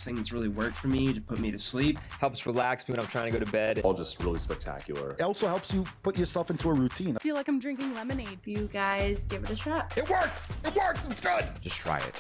first thing that's really worked for me to put me to sleep. Helps relax me when I'm trying to go to bed. All just really spectacular. It also helps you put yourself into a routine. I feel like I'm drinking lemonade. You guys give it a shot. It works! It works! It's good! Just try it.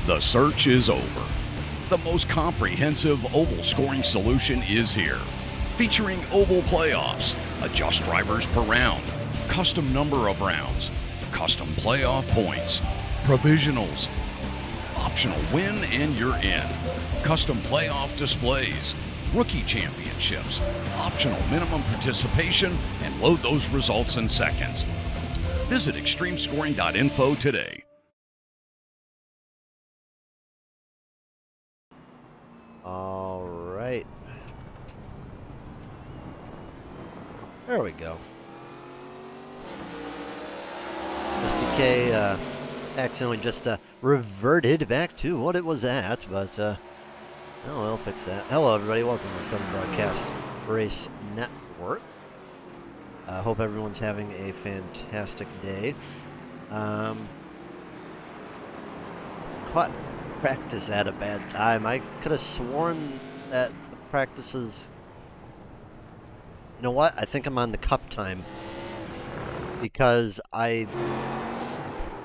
The search is over. The most comprehensive oval scoring solution is here. Featuring oval playoffs, adjust drivers per round, custom number of rounds, custom playoff points, provisionals, optional win and you're in, custom playoff displays, rookie championships, optional minimum participation, and load those results in seconds. Visit extremescoring.info today. All right. There we go. SDK accidentally just reverted back to what it was at, but oh, we'll fix that. Hello, everybody. Welcome to the Southern Broadcast Race Network. I hope everyone's having a fantastic day. Caught practice at a bad time. I could have sworn that the practices... You know what? I think I'm on the Cup time. Because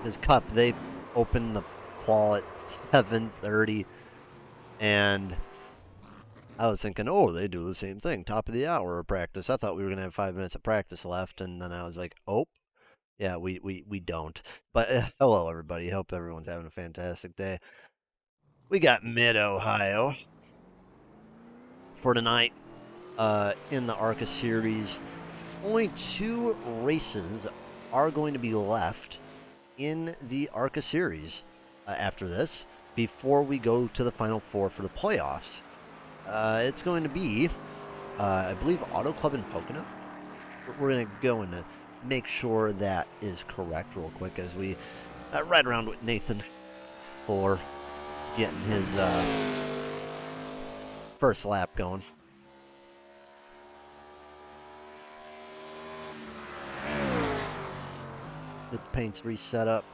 his Cup, they open the qual at 7:30. And I was thinking, oh, they do the same thing. Top of the hour of practice. I thought we were going to have 5 minutes of practice left. And then I was like, oh, yeah, we don't. But hello, everybody. Hope everyone's having a fantastic day. We got Mid-Ohio for tonight in the Arca series. Only 2 races are going to be left in the Arca series after this, before we go to the Final Four for the playoffs. It's going to be, I believe, Auto Club and Pocono. We're going to go and make sure that is correct real quick as we ride around with Nathan for getting his first lap going. Get the paints reset up.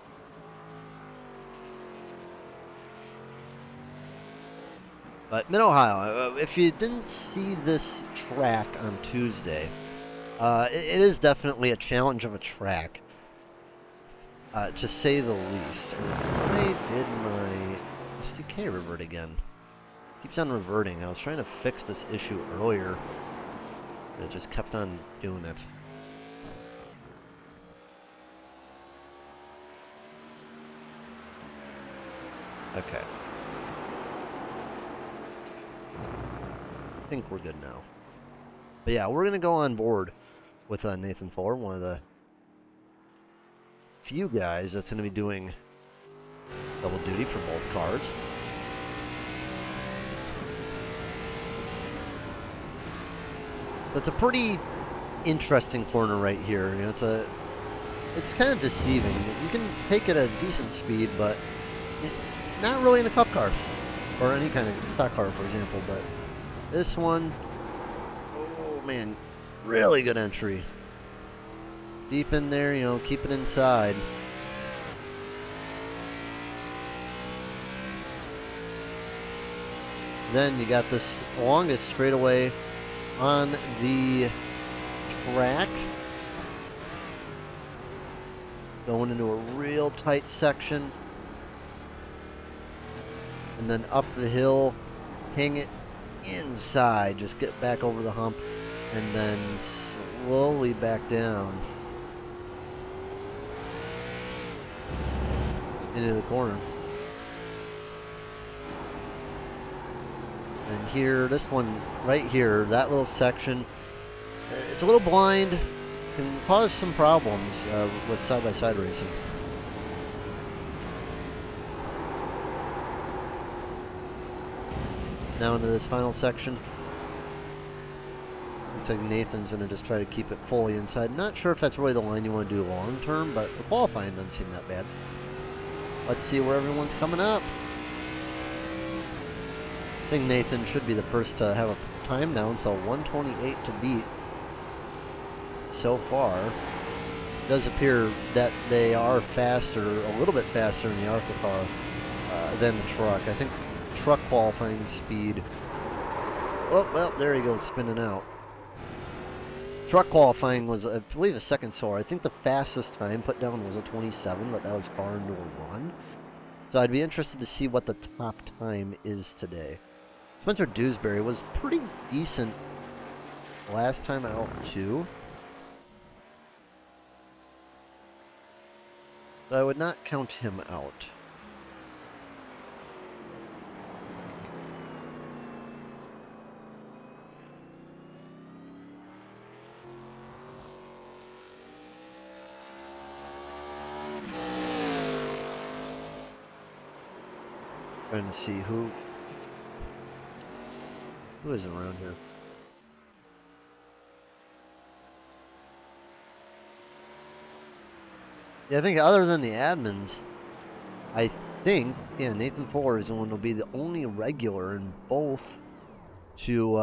But Mid-Ohio, if you didn't see this track on Tuesday, it is definitely a challenge of a track, to say the least. Why did my SDK revert again? Keeps on reverting. I was trying to fix this issue earlier, but it just kept on doing it. Okay. I think we're good now. But yeah, we're going to go on board with Nathan Fuller, one of the few guys that's going to be doing double duty for both cars. It's a pretty interesting corner right here. You know, it's kind of deceiving. You can take it at a decent speed, but not really in a cup car or any kind of stock car, for example. But this one, oh man, really good entry. Deep in there, you know, keep it inside. Then you got this longest straightaway on the track. Going into a real tight section. And then up the hill, hang it inside. Just get back over the hump and then slowly back down into the corner. And here, this one right here, that little section, it's a little blind, can cause some problems with side-by-side racing. Now into this final section. Looks like Nathan's going to just try to keep it fully inside. Not sure if that's really the line you want to do long term, but for qualifying it doesn't seem that bad. Let's see where everyone's coming up. I think Nathan should be the first to have a time down, so 128 to beat so far. It does appear that they are faster, a little bit faster in the Arca car than the truck. I think truck qualifying speed. Oh, well, there he goes, spinning out. Truck qualifying was, I believe, a second slower. I think the fastest time put down was a 27, but that was far into a run. So I'd be interested to see what the top time is today. Spencer Dewsbury was pretty decent last time out, too. So I would not count him out. Trying to see who is around here. Yeah, I think other than the admins, I think, yeah, Nathan Fuller is the one who will be the only regular in both to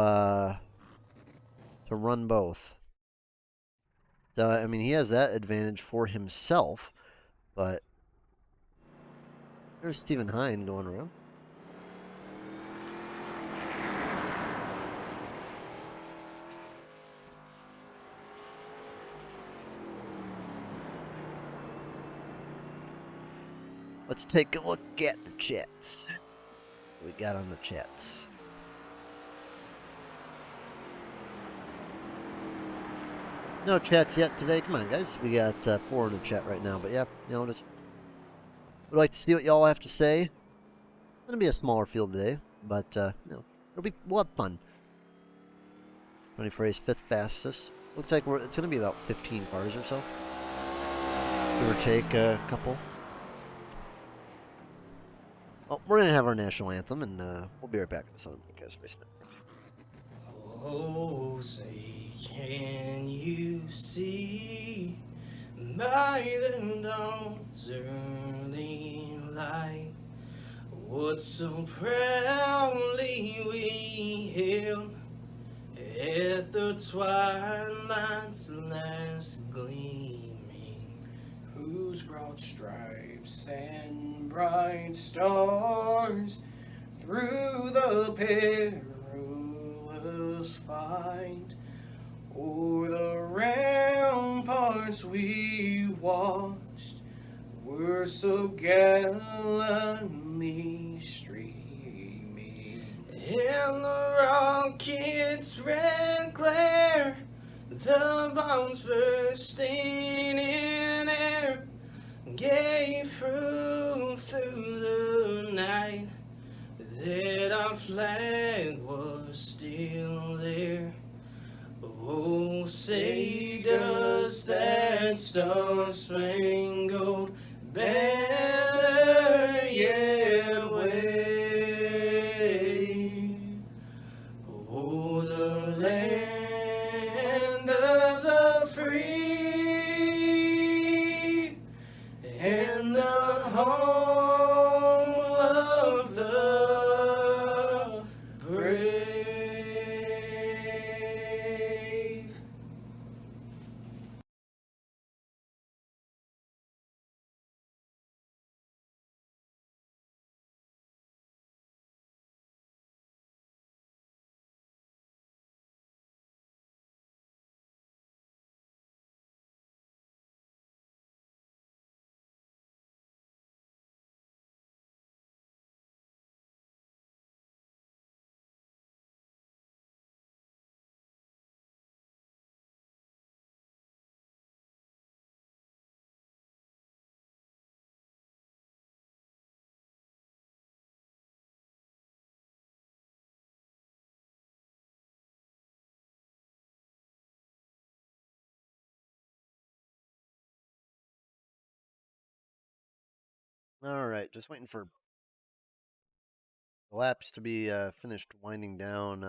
run both. So, I mean, he has that advantage for himself, but there's Stephen Hine going around. Let's take a look at the chats. What we got on the chats. No chats yet today. Come on, guys. We got 4 in the chat right now. But yeah, you know, just would like to see what y'all have to say. It's gonna be a smaller field today, but you know, we'll have fun. 24 is 5th fastest. Looks like it's gonna be about 15 cars or so. Give or take a couple. Well, we're gonna have our national anthem, and we'll be right back with the Southern Podcast Race Network. Oh, say, can you see by the dawn's early light what so proudly we hailed at the twilight's last gleaming, whose broad stripes and bright stars through the perilous fight o'er the ramparts we watched were so gallantly streaming, and the rocket's red glare, the bombs bursting in air, gave proof through the night that our flag was still there. Oh, say does that star-spangled banner yet wave? Oh, the land of the free and the home of the brave. All right, just waiting for the laps to be finished winding down.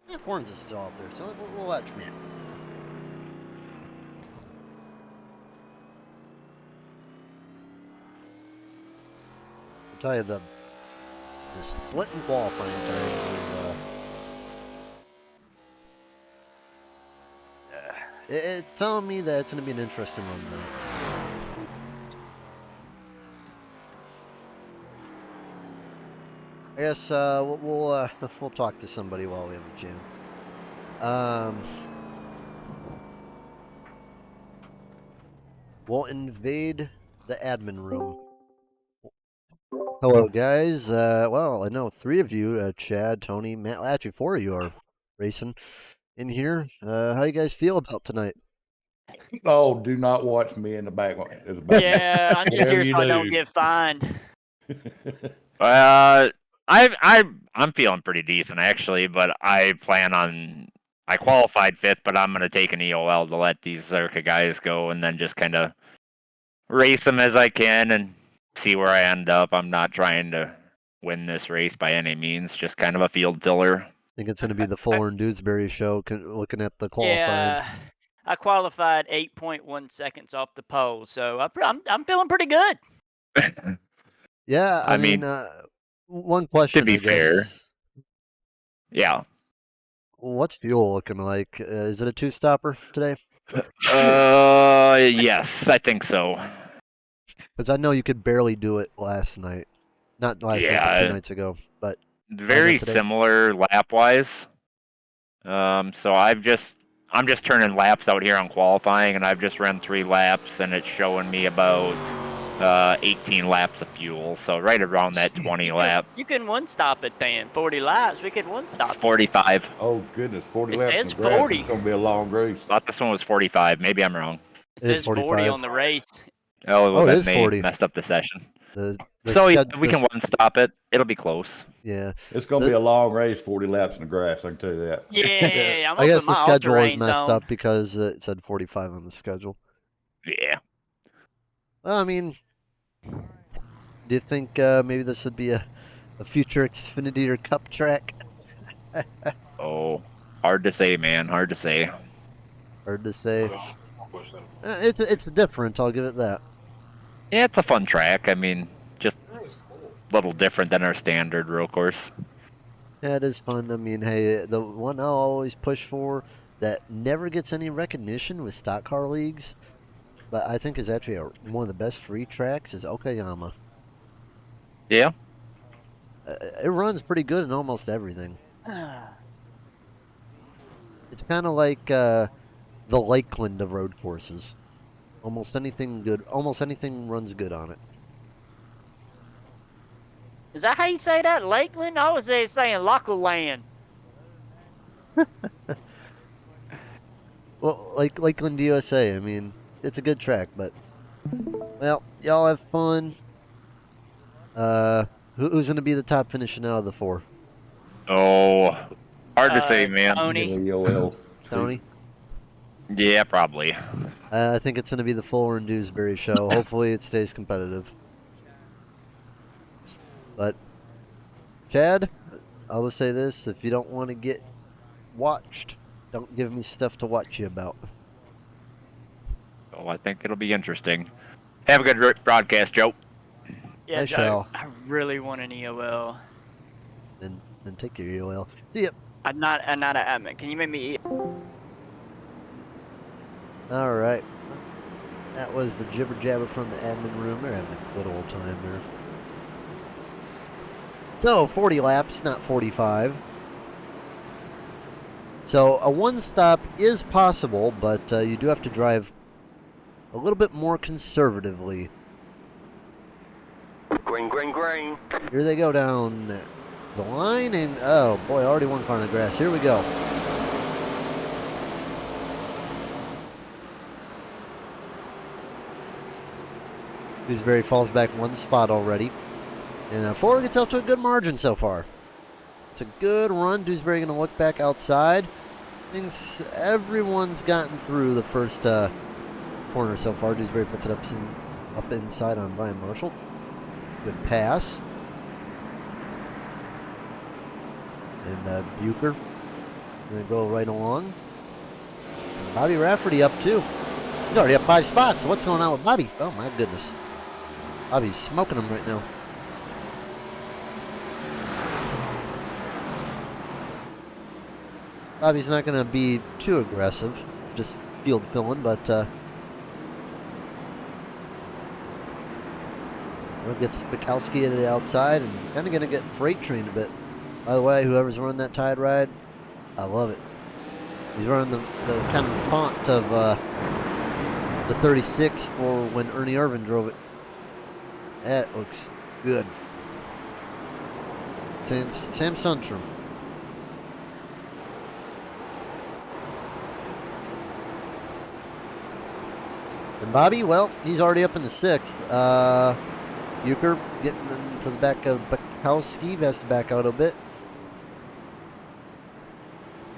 Yeah, Horns is still out there, so we'll watch me. I'll tell you, the split and qualifying time is, it's telling me that it's going to be an interesting one, though. I guess we'll talk to somebody while we have a chance. We'll invade the admin room. Hello, guys. Well, I know 3 of you, Chad, Tony, Matt. Well, actually, 4 of you are racing in here. How you guys feel about tonight? Oh, do not watch me in the back. Yeah, I'm just Whatever here so you I don't do. get fined. I'm feeling pretty decent actually, but I qualified 5th, but I'm gonna take an EOL to let these Arca guys go, and then just kind of race them as I can and see where I end up. I'm not trying to win this race by any means, just kind of a field filler. I think it's going to be the Fuller and Dewsbury show. Looking at the qualifying. Yeah, I qualified 8.1 seconds off the pole, so I'm feeling pretty good. Yeah, I mean, one question. To be fair, yeah. What's fuel looking like? Is it a 2-stopper today? Yes, I think so. Because I know you could barely do it last night. Not last night, but 2 nights ago. But very similar lap wise. So I'm just turning laps out here on qualifying, and I've just run 3 laps, and it's showing me about 18 laps of fuel. So right around that 20 lap. You can one stop it then. 40 laps. We could one stop. It's 45. Oh goodness, 40 It laps. says in the grass. 40. It's gonna be a long race. Thought this one was 45. Maybe I'm wrong. It says 40 on the race. Oh, it that is may 40. Messed up the session. So we can one stop it. It'll be close. Yeah, it's gonna be a long race. 40 laps in the grass. I can tell you that. Yeah, I'm I guess up in the my schedule is all-terrain messed zone. up because it said 45 on the schedule. Yeah. Well, I mean, do you think maybe this would be a future Xfinity or Cup track? Oh, hard to say, man. Hard to say. Hard to say. It's different. I'll give it that. Yeah, it's a fun track. I mean, just a little different than our standard road course. Yeah, it is fun. I mean, hey, the one I'll always push for that never gets any recognition with stock car leagues, but I think is actually one of the best free tracks is Okayama. Yeah. It runs pretty good in almost everything. It's kind of like the Lakeland of road courses. Almost anything good. Almost anything runs good on it. Is that how you say that? Lakeland? I was saying Lockland. Well, like Lakeland, USA. I mean, it's a good track, but well, y'all have fun. Who's going to be the top finishing out of the 4? Oh, hard to say, man. Tony. Tony? Yeah, probably. I think it's going to be the Fuller and Dewsbury show. Hopefully it stays competitive. But, Chad, I'll just say this. If you don't want to get watched, don't give me stuff to watch you about. Oh, I think it'll be interesting. Have a good broadcast, Joe. Yeah, I shall. I really want an EOL. Then take your EOL. See ya. I'm not an admin. Can you make me? All right. That was the jibber jabber from the admin room. They're having a good old time there. So 40 laps, not 45. So a one stop is possible, but you do have to drive a little bit more conservatively. Green, green, green. Here they go down the line, and oh boy, already one car in the grass. Here we go. Dewsbury falls back 1 spot already. And Fuller gets out to a good margin so far. It's a good run. Dewsbury going to look back outside. Thinks everyone's gotten through the first corner so far. Dewsbury puts it up Up inside on Brian Marshall. Good pass. And Bucher gonna go right along. And Bobby Rafferty up too. He's already up 5 spots. So what's going on with Bobby? Oh my goodness. Bobby's smoking him right now. Bobby's not gonna be too aggressive. Just field filling, but gets Bukowski to the outside and kind of gonna get freight trained a bit. By the way, whoever's running that Tide ride, I love it. He's running the kind of font of the 36 for when Ernie Irvan drove it. That looks good. Sam Sundstrom. And Bobby, well, he's already up in the 6th. Bucher getting into the back of Bukowski. Has to back out a bit.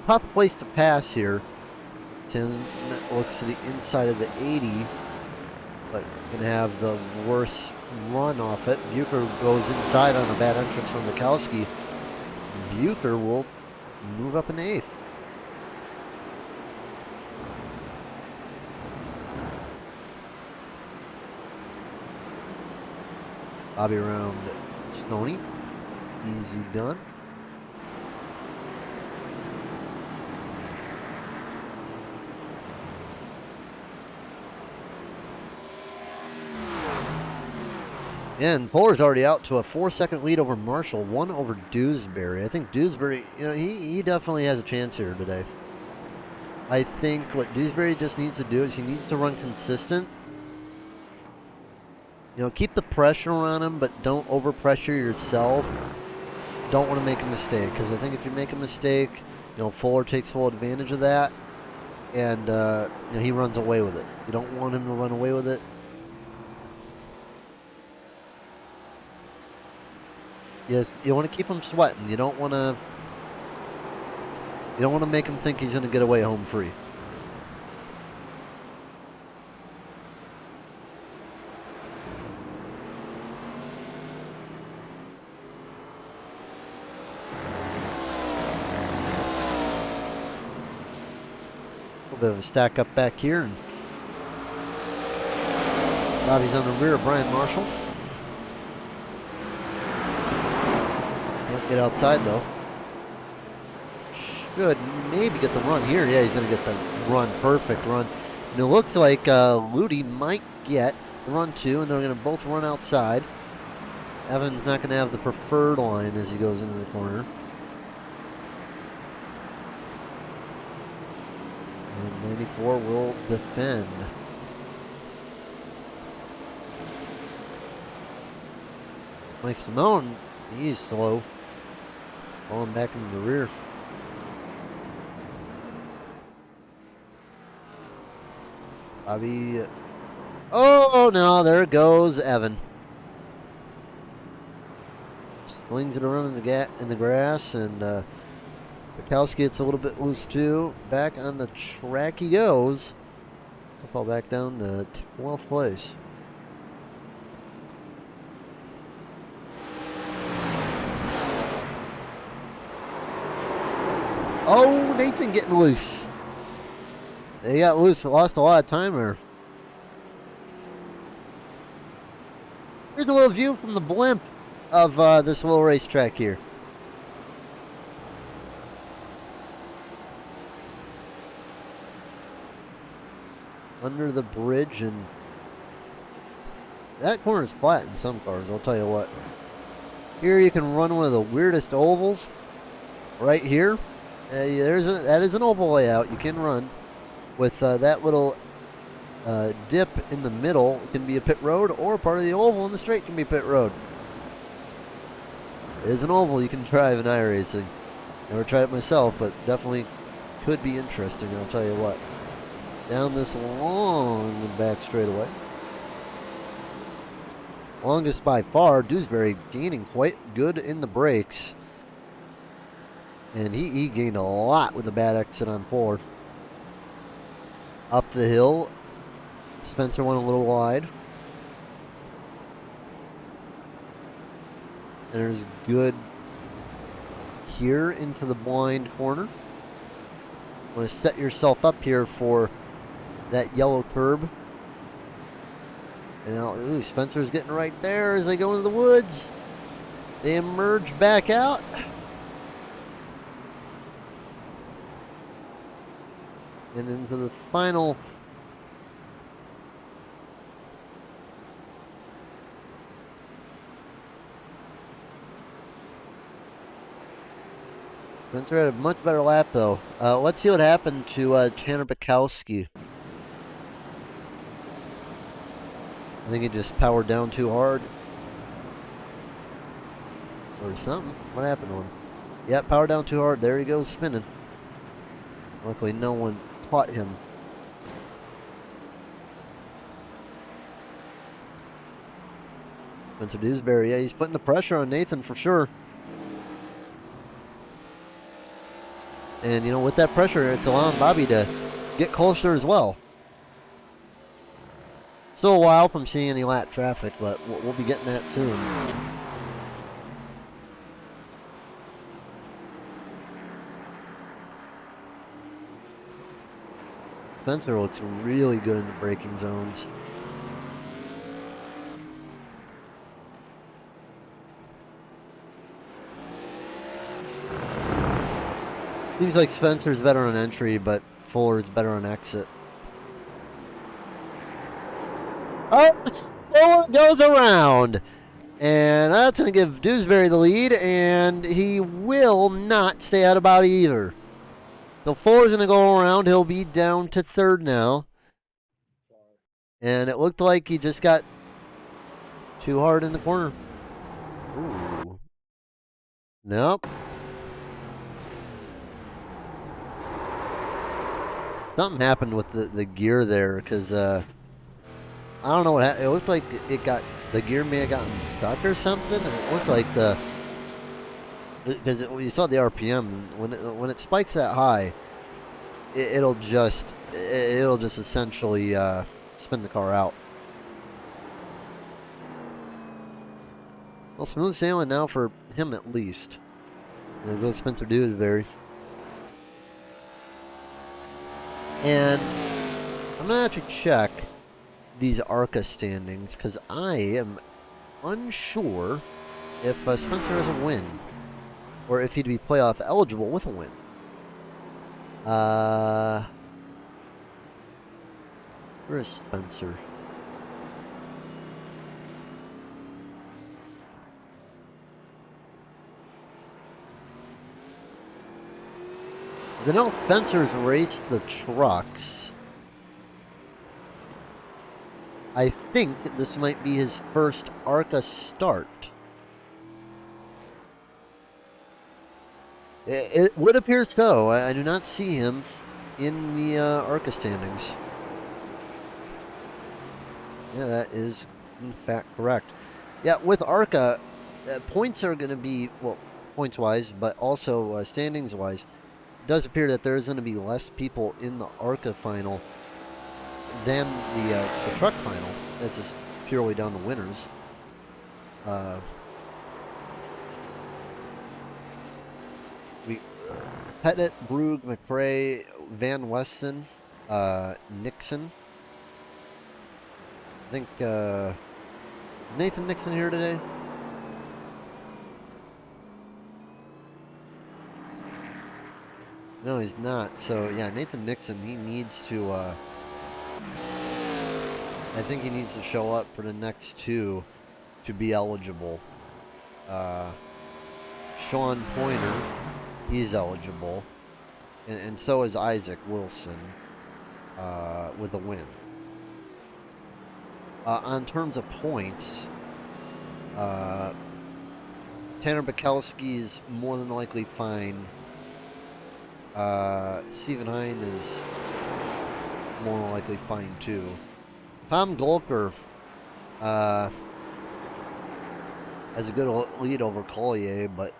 Tough place to pass here. Tim looks to the inside of the 80, but going to have the worst run off it. Bucher goes inside on a bad entrance from Bukowski. Bucher will move up in the 8th. Bobby around Stoney. Easy done. And Fuller's already out to a 4-second lead over Marshall, 1 over Dewsbury. I think Dewsbury, you know, he definitely has a chance here today. I think what Dewsbury just needs to do is he needs to run consistent. You know, keep the pressure on him, but don't overpressure yourself. Don't want to make a mistake, because I think if you make a mistake, you know, Fuller takes full advantage of that, and you know, he runs away with it. You don't want him to run away with it. Yes, you want to keep him sweating. You don't want to make him think he's going to get away home free. A little bit of a stack up back here, and Bobby's on the rear of Brian Marshall. Get outside though. Should maybe get the run here. Yeah, he's gonna get the run. Perfect run. And it looks like Ludi might get the run too, and they're gonna both run outside. Evan's not gonna have the preferred line as he goes into the corner. And 94 will defend. Mike Simone, he's slow. Falling back into the rear. Bobby. Oh no, there goes Evan. Slings it around in the grass, and Bukowski gets a little bit loose too. Back on the track he goes. He'll fall back down to 12th place. Oh, Nathan getting loose. They got loose, lost a lot of time there. Here's a little view from the blimp of this little racetrack here. Under the bridge, and that corner is flat in some cars, I'll tell you what. Here you can run one of the weirdest ovals right here. That is an oval layout you can run with that little dip in the middle. It can be a pit road, or part of the oval in the straight can be pit road. It is an oval you can drive in iRacing. Never tried it myself, but definitely could be interesting, I'll tell you what. Down this long back straightaway. Longest by far, Dewsbury gaining quite good in the brakes. And he gained a lot with the bad exit on 4. Up the hill, Spencer went a little wide. There's good here into the blind corner. Want to set yourself up here for that yellow curb. And now, ooh, Spencer's getting right there as they go into the woods. They emerge back out. And into the final Spencer had a much better lap, though. Let's see what happened to Tanner Bukowski. I think he just powered down too hard. Or something. What happened to him? Yep, powered down too hard. There he goes spinning. Luckily, no one caught him. Spencer Dewsbury, yeah, he's putting the pressure on Nathan for sure. And, you know, with that pressure, it's allowing Bobby to get closer as well. Still a while from seeing any lap traffic, but we'll be getting that soon. Spencer looks really good in the braking zones. Seems like Spencer's better on entry, but Fuller's better on exit. Oh, Fuller goes around. And that's going to give Dewsbury the lead, and he will not stay out of Bobby either. So Fuller's going to go around. He'll be down to third now. And it looked like he just got too hard in the corner. Ooh. Nope. Something happened with the gear there, because I don't know what happened. It looked like the gear may have gotten stuck or something. It looked like because you saw the RPM, when it spikes that high, it'll just essentially spin the car out. Well, smooth sailing now for him at least. There goes Spencer Dewsbury. And I'm going to actually check these Arca standings, because I am unsure if Spencer has a win, or if he'd be playoff eligible with a win. Where is Spencer? Then Spencer's raced the trucks. I think this might be his first Arca start. It would appear so. I do not see him in the Arca standings. Yeah, that is in fact correct. Yeah, with Arca, points are going to be, well, points-wise, but also standings-wise. It does appear that there's going to be less people in the Arca final than the truck final. That's just purely down to winners. Pettit, Brugge, McRae, Van Weston, Nixon. I think is Nathan Nixon here today? No, he's not. So yeah, Nathan Nixon, he needs to I think he needs to show up for the next two to be eligible. Sean Pointer, he's eligible. And so is Isaac Wilson with a win. On terms of points, Tanner Bukowski is more than likely fine. Stephen Hine is more than likely fine too. Tom Golker has a good lead over Collier, but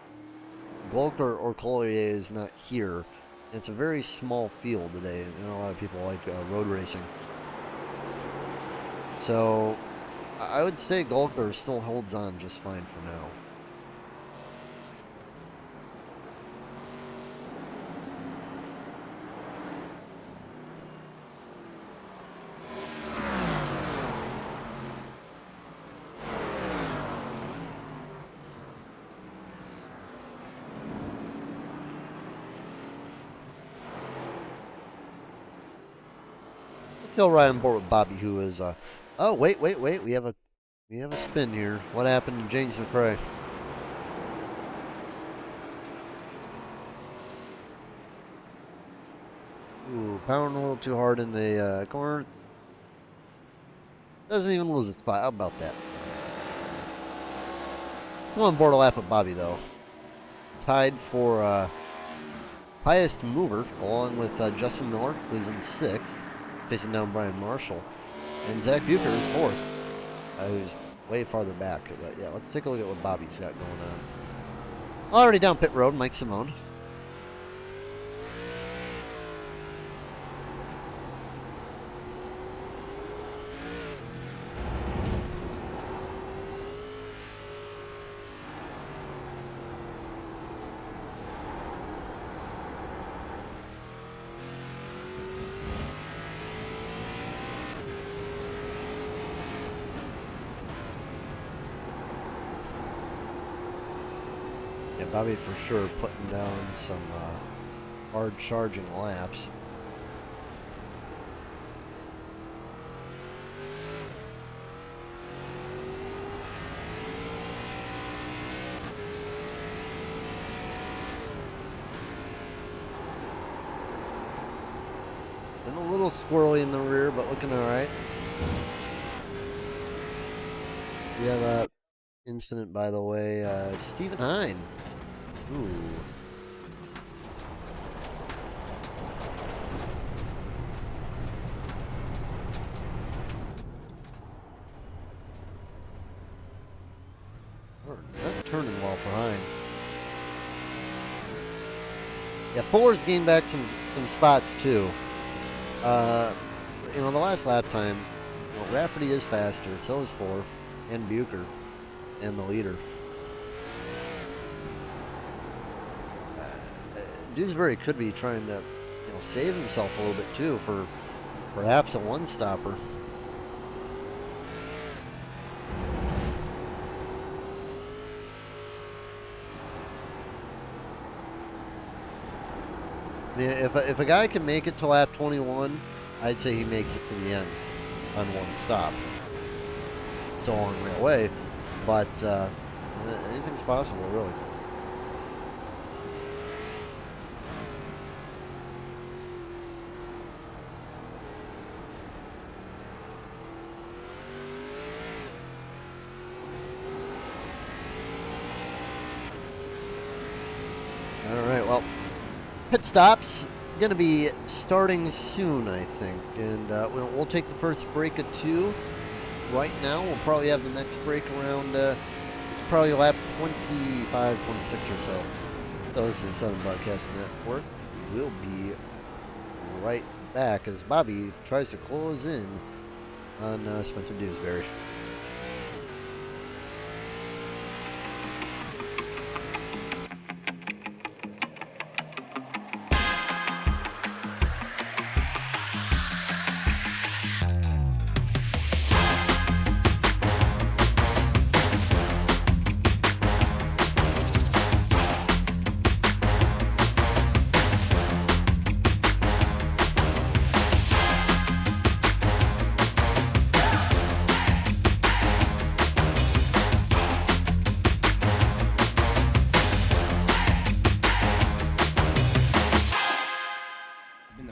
Golker or Collier is not here. It's a very small field today, and a lot of people like road racing. So I would say Golker still holds on just fine for now. go right on board with Bobby, who is oh wait. We have a spin here. What happened to James McRae? Ooh, pounding a little too hard in the corner. Doesn't even lose a spot. How about that? Still on board a lap with Bobby, though. Tied for highest mover, along with Justin Miller, who's in 6th, facing down Brian Marshall. And Zach Bucher is 4th, who's way farther back. But yeah, let's take a look at what Bobby's got going on. Already down pit road, Mike Simone. Bobby for sure putting down some hard charging laps. Been a little squirrely in the rear, but looking all right. We have a incident, by the way. Stephen Hine. Ooh. We're not turning well for Hine. Yeah, 4's gained back some spots too. You know, the last lap time, you know, Rafferty is faster, so is 4, and Bucher, and the leader. Dewsbury could be trying to, you know, save himself a little bit too for perhaps a one-stopper. I mean, if a guy can make it to lap 21, I'd say he makes it to the end on one stop. Still a long way away, but anything's possible, really. Pit stops going to be starting soon, I think, and we'll take the first break of 2 right now. We'll probably have the next break around probably lap 25, 26 or so. So this is Southern Broadcasting Network. We'll be right back as Bobby tries to close in on Spencer Dewsbury.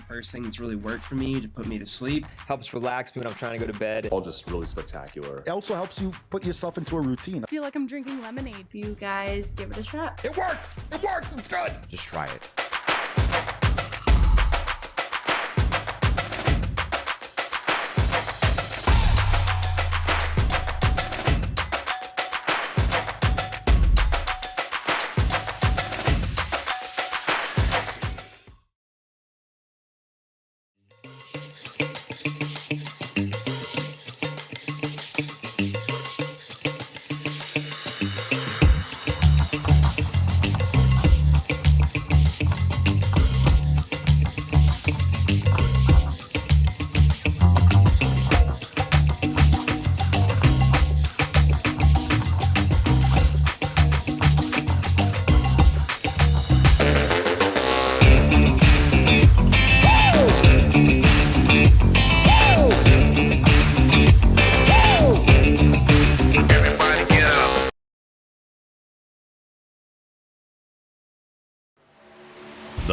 First thing that's really worked for me to put me to sleep. Helps relax me when I'm trying to go to bed. All just really spectacular. It also helps you put yourself into a routine. I feel like I'm drinking lemonade. You guys give it a shot. It works! It works! It's good! Just try it.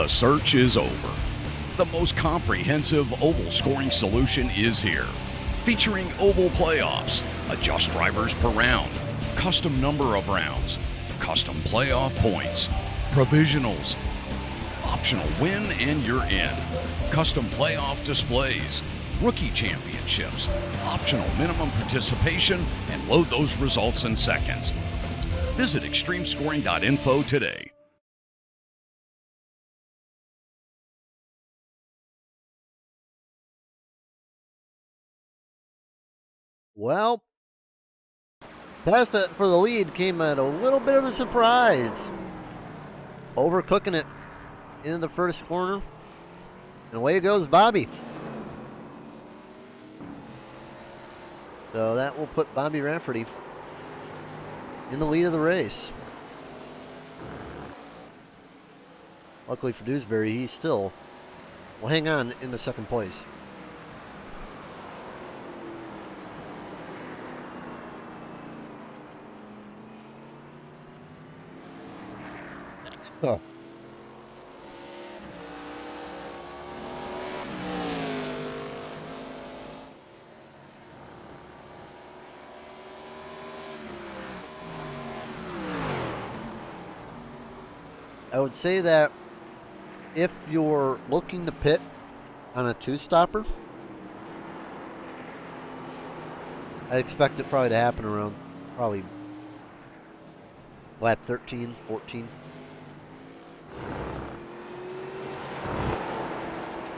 The search is over. The most comprehensive oval scoring solution is here. Featuring oval playoffs, adjust drivers per round, custom number of rounds, custom playoff points, provisionals, optional win and you're in, custom playoff displays, rookie championships, optional minimum participation, and load those results in seconds. Visit extremescoring.info today. Well, Tessa for the lead came at a little bit of a surprise. Overcooking it in the first corner. And away goes Bobby. So that will put Bobby Rafferty in the lead of the race. Luckily for Dewsbury, he still will hang on in the second place. Huh. I would say that if you're looking to pit on a two-stopper, I'd expect it probably to happen around probably lap 13, 14.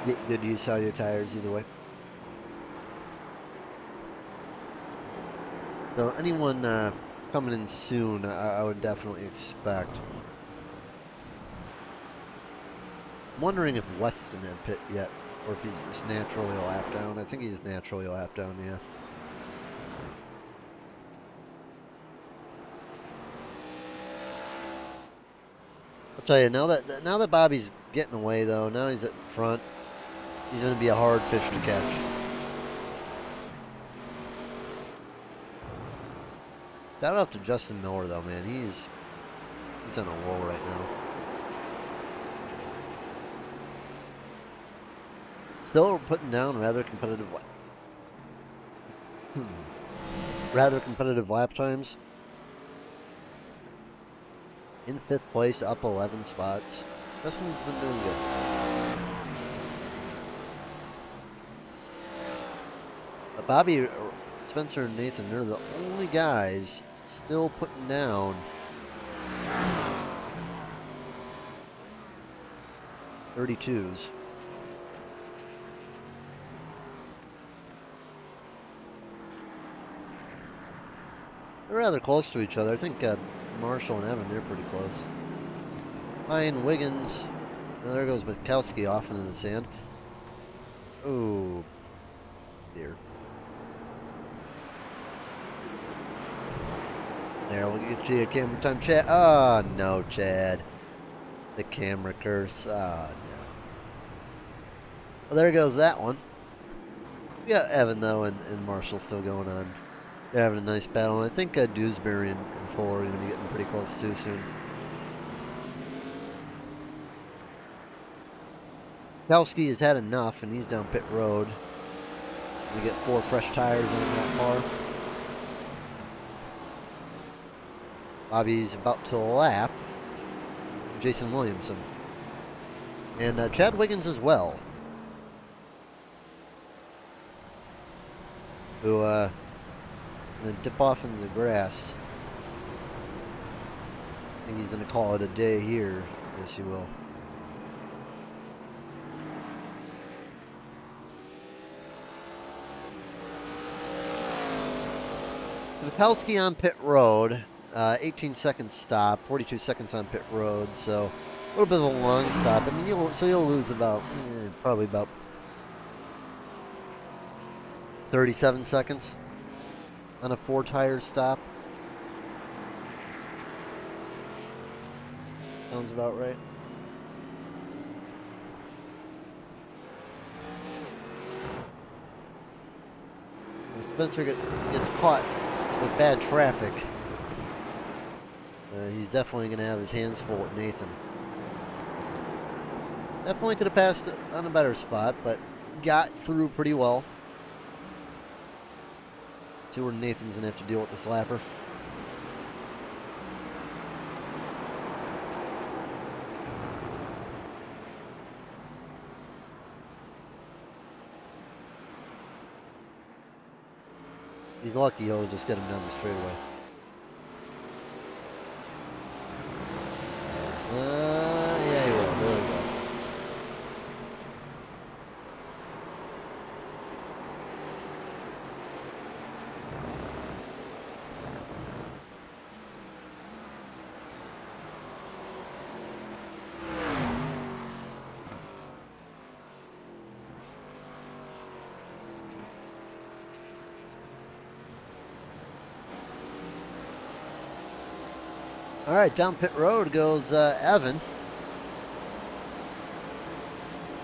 Get good use out of your tires either way. So anyone coming in soon, I would definitely expect. I'm wondering if Weston had pit yet, or if he's just naturally a lap down. I think he's naturally a lap down, yeah. I'll tell you, now that Bobby's getting away though, now he's at the front, he's going to be a hard fish to catch. Shout out to Justin Miller though, man. He's on a roll right now. Still putting down rather competitive lap times. In 5th place, up 11 spots. Justin's been doing good. But Bobby, Spencer, and Nathan, they're the only guys still putting down 32s. They're rather close to each other. I think Marshall and Evan, they're pretty close. Ryan Wiggins. Oh, there goes Bukowski off into the sand. Oh, dear. There, we'll get you a camera time, Chad. Oh, no, Chad. The camera curse. Oh, no. Well, there goes that one. We got Evan, though, and Marshall still going on. They're having a nice battle, and I think Dewsbury and Fuller are going to be getting pretty close too soon. Kowski has had enough, and he's down pit road. We get 4 fresh tires on that car. Bobby's about to lap Jason Williamson. And Chad Wiggins as well. Who, and dip off into the grass. I think he's going to call it a day here. Yes, he will. Bukowski on pit road. 18 seconds stop. 42 seconds on pit road. So a little bit of a long stop. I mean, you'll lose about probably about 37 seconds on a 4-tire stop. Sounds about right. If Spencer gets caught with bad traffic, he's definitely going to have his hands full with Nathan. Definitely could have passed it on a better spot, but got through pretty well. See where Nathan's gonna have to deal with this lapper. He's lucky he'll just get him down the straightaway. Yeah, he will. There we go. All right, down pit road goes Evan.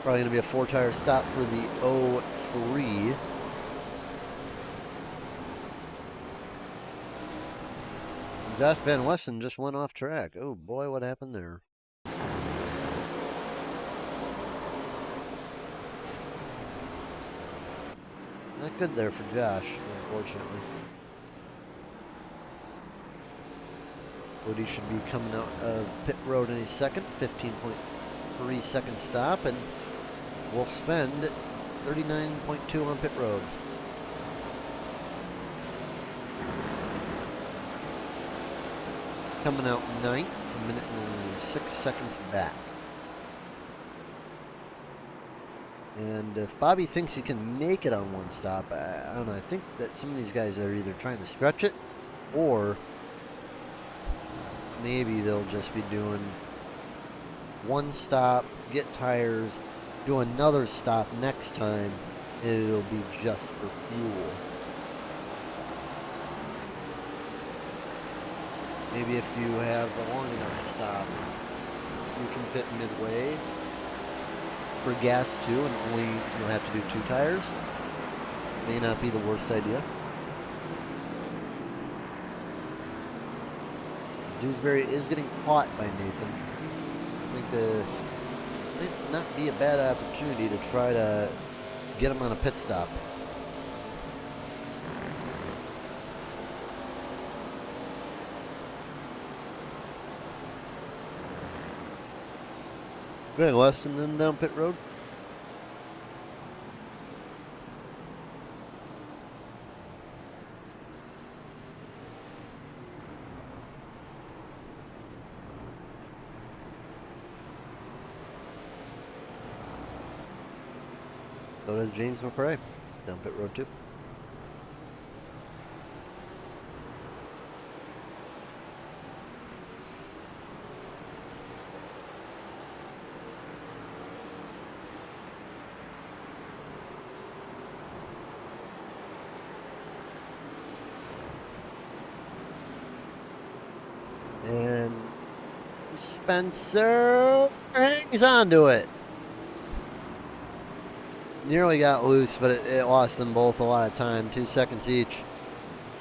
Probably going to be a 4-tire stop for the 03. Josh Van Wessen just went off track. Oh boy, what happened there? Not good there for Josh, unfortunately. Woody should be coming out of pit road any second. 15.3 second stop, and we'll spend 39.2 on pit road. Coming out 9th, a minute and 6 seconds back. And if Bobby thinks he can make it on one stop, I don't know. I think that some of these guys are either trying to stretch it, or maybe they'll just be doing one stop, get tires, do another stop next time, and it'll be just for fuel. Maybe if you have a long enough stop, you can pit midway for gas too, and only you'll have to do 2 tires. May not be the worst idea. Dewsbury is getting caught by Nathan. I think it might not be a bad opportunity to try to get him on a pit stop. Greg Weston then down pit road. So does James McRae down pit road too. And Spencer hangs on to it. Nearly got loose, but it lost them both a lot of time, 2 seconds each.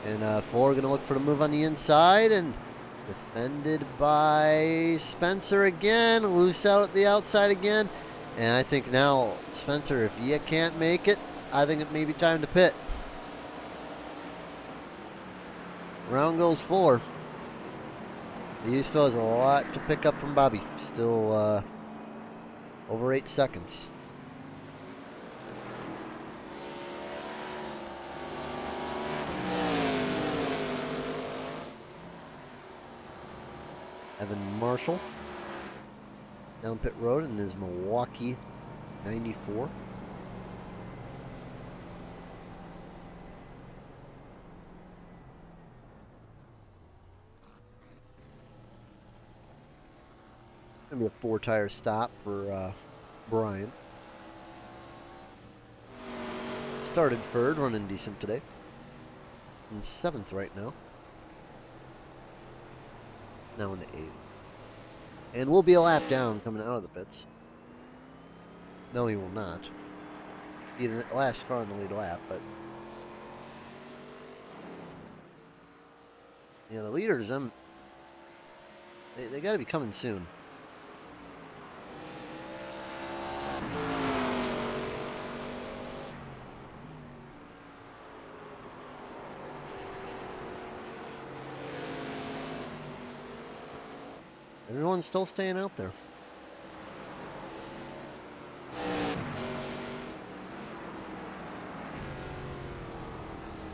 And Ford going to look for the move on the inside, and defended by Spencer again. Loose out at the outside again. And I think now, Spencer, if you can't make it, I think it may be time to pit. Round goes 4. He still has a lot to pick up from Bobby. Still over 8 seconds. Evan Marshall down pit road in his Milwaukee 94. Gonna be a 4-tire stop for Brian. Started 3rd, running decent today. In 7th right now. Now in the 8th. And we'll be a lap down coming out of the pits. No, he will not. Be the last car in the lead lap, but yeah, the leaders, they got to be coming soon. Everyone's still staying out there.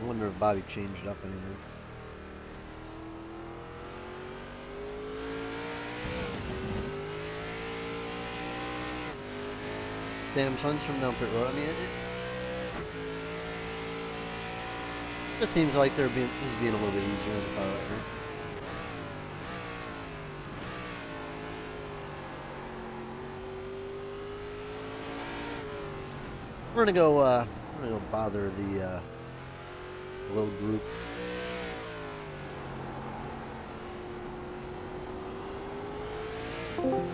I wonder if Bobby changed up anything. Damn, Sun's from down pit road. I mean, it just seems like he's being a little bit easier in the car right here. We're gonna go bother the little group.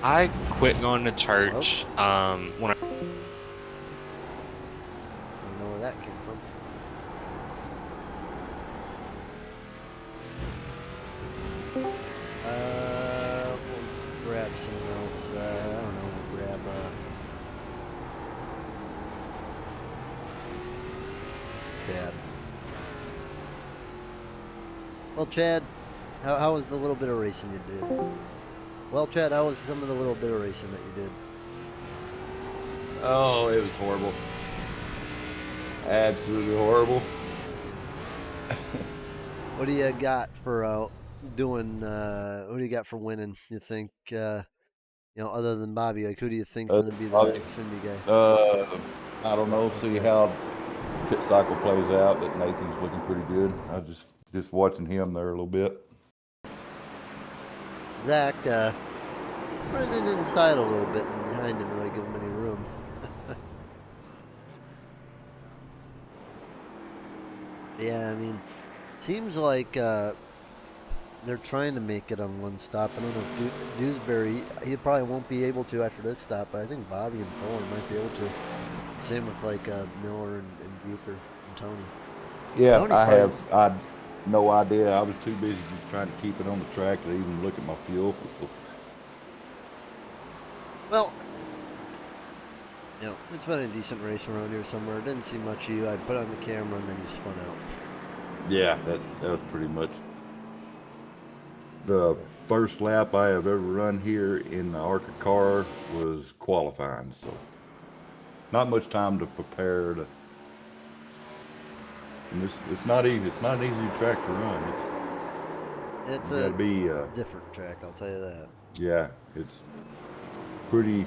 I quit going to church when I don't know where that came from. We'll grab something else. I don't know. We'll grab Chad. Well, Chad, how was the little bit of racing you did? Well, Chad, how was some of the little bit of racing that you did? Oh, it was horrible. Absolutely horrible. What do you got for doing? Who do you got for winning? You think? Other than Bobby, like who do you think's gonna be the Xfinity guy? I don't know. See how pit cycle plays out, but Nathan's looking pretty good. I just watching him there a little bit. Zach, running inside a little bit and behind didn't really give him any room. Yeah, I mean, seems like they're trying to make it on one stop. I don't know if Dewsbury, he probably won't be able to after this stop, but I think Bobby and Thorne might be able to. Same with like Miller and Bucher and Tony. Yeah, Tony's I probably- had no idea. I was too busy just trying to keep it on the track to even look at my fuel. Well, it's been a decent race around here somewhere. Didn't see much of you. I put on the camera and then you spun out. Yeah, that was pretty much the first lap I have ever run here in the Arca car was qualifying, so not much time to prepare to. And it's not easy. It's not an easy track to run. It's you gotta be different track, I'll tell you that. Yeah, it's pretty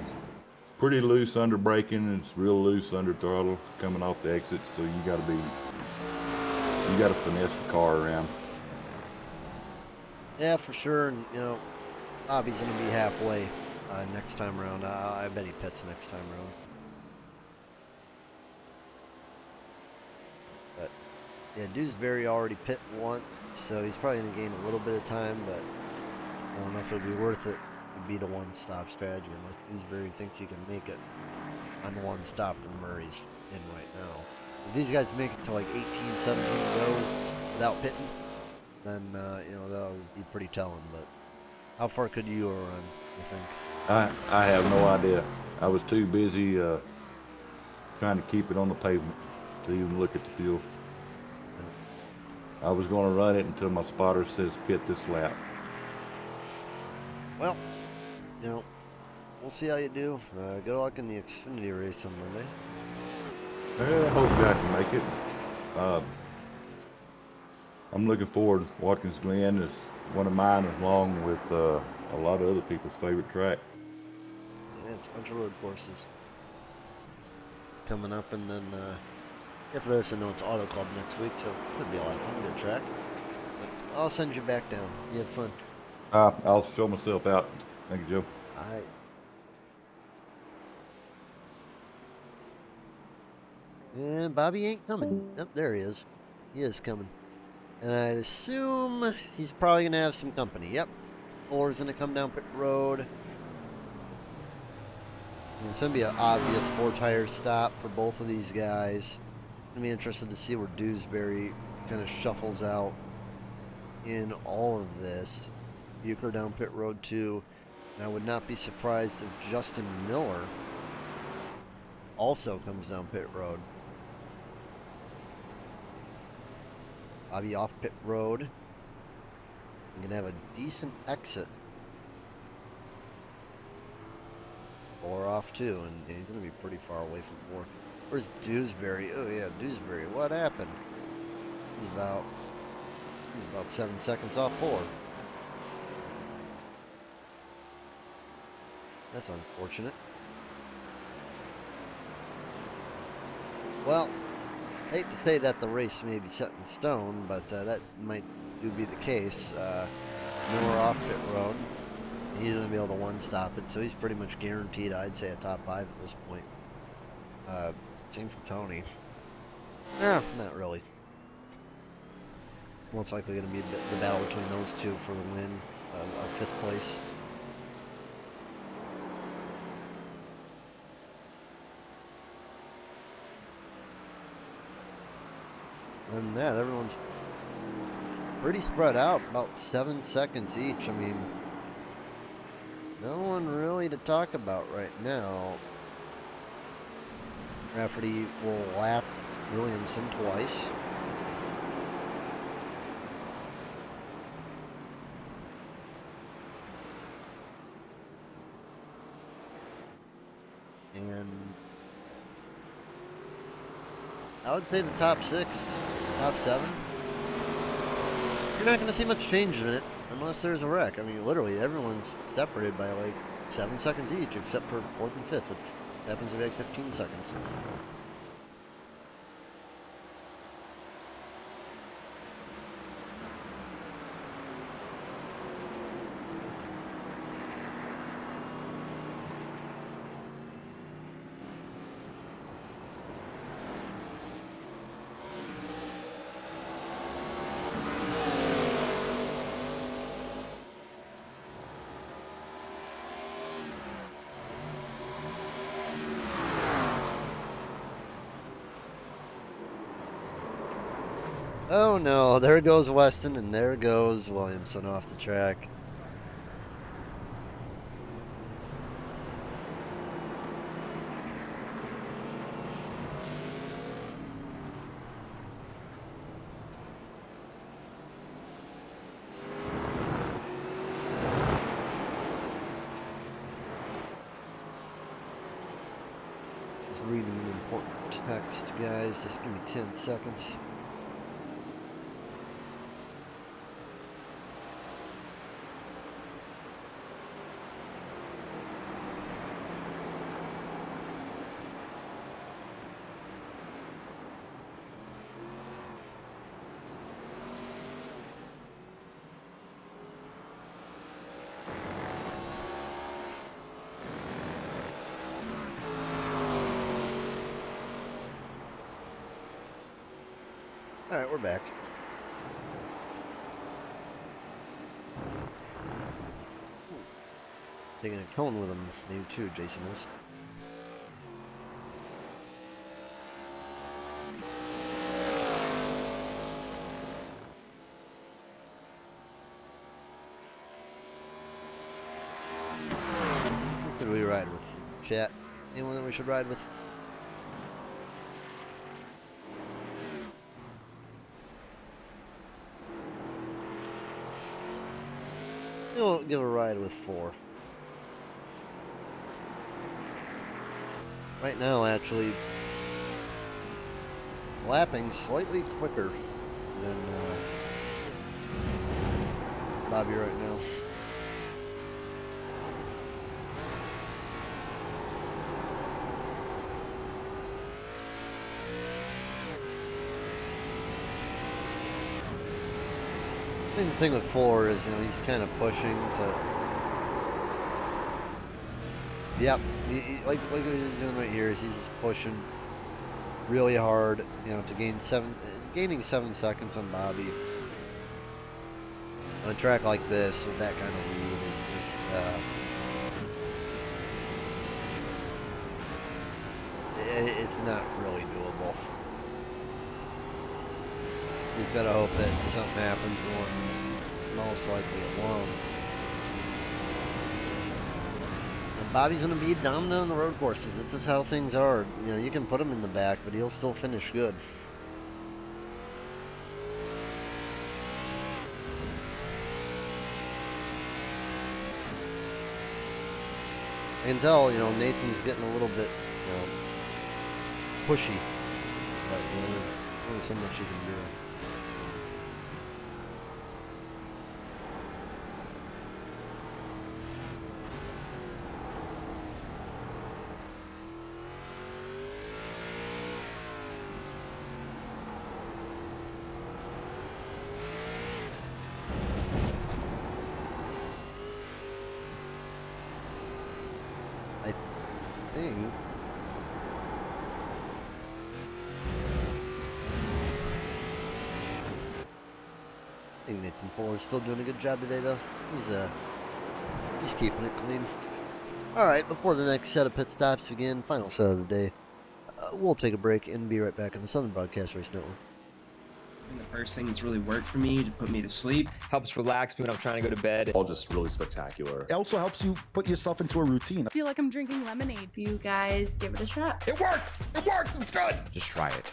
loose under braking, and it's real loose under throttle coming off the exit. So you gotta finesse the car around. Yeah, for sure. And Bobby's gonna be halfway next time around. I bet he pits next time around. But yeah, Dewsbury already pit once, so he's probably gonna gain a little bit of time. But I don't know if it'll be worth it to beat a one-stop strategy unless Dewsbury thinks he can make it on one stop and Murray's in right now. If these guys make it to like 18, 17 go without pitting, then that'll be pretty telling. But how far could you run, you think? I have no idea. I was too busy trying to keep it on the pavement to even look at the fuel. I was going to run it until my spotter says pit this lap. Well, we'll see how you do. Good luck in the Xfinity race on Monday. Hopefully I can make it. I'm looking forward. Watkins Glen is one of mine, along with a lot of other people's favorite track. Yeah, it's a bunch of road courses coming up, and then after this, I know it's Auto Club next week, so it could be a lot of fun. Good track. But I'll send you back down. You have fun. I'll show myself out. Thank you, Joe. All right. And Bobby ain't coming. Oh, there he is. He is coming. And I'd assume he's probably going to have some company. Yep. Orr's going to come down pit road. And it's going to be an obvious 4-tire stop for both of these guys. I'm going to be interested to see where Dewsbury kind of shuffles out in all of this. Bucher down pit road too. And I would not be surprised if Justin Miller also comes down pit road. Bobby off pit road. I'm going to have a decent exit 4 off too, and he's going to be pretty far away from 4. Where's Dewsbury? Oh yeah, Dewsbury. What happened? He's about 7 seconds off 4. That's unfortunate. Well, I hate to say that the race may be set in stone, but that might be the case. Miller off pit road. He's going to be able to one-stop it, so he's pretty much guaranteed, I'd say, a top 5 at this point. Same for Tony. Not really. Most likely going to be the battle between those two for the win of 5th place. And yeah, everyone's pretty spread out, about 7 seconds each. I mean, no one really to talk about right now. Rafferty will lap Williamson twice. And I would say the top 6, top 7, you're not going to see much change in it unless there's a wreck. I mean, literally, everyone's separated by like 7 seconds each, except for 4th and 5th, which happens to be like 15 seconds. Oh no, there goes Weston and there goes Williamson off the track. Just reading an important text, guys. Just give me 10 seconds. Alright, we're back. Taking a cone with him, you too, Jason is. Who could we ride with? Chat? Anyone that we should ride with? We'll give a ride with 4. Right now, actually, lapping slightly quicker than Bobby right now. I think the thing with 4 is, he's kind of pushing to. Yep, like what he's doing right here is he's just pushing really hard, to gaining 7 seconds on Bobby. On a track like this with that kind of lead is just, it's not really doable. He's got to hope that something happens to him, most likely it won't. And Bobby's going to be dominant on the road courses. This is how things are. You can put him in the back, but he'll still finish good. I can tell, you know, Nathan's getting a little bit, you know, pushy. But, you know, there's only so much you can do. I think Nathan Fuller's still doing a good job today, though. He's keeping it clean. All right, before the next set of pit stops begin, final set of the day, we'll take a break and be right back on the Southern Broadcast Race Network. And the first thing that's really worked for me to put me to sleep. Helps relax me when I'm trying to go to bed. All just really spectacular. It also helps you put yourself into a routine. I feel like I'm drinking lemonade. You guys give it a shot. It works! It works! It's good! Just try it.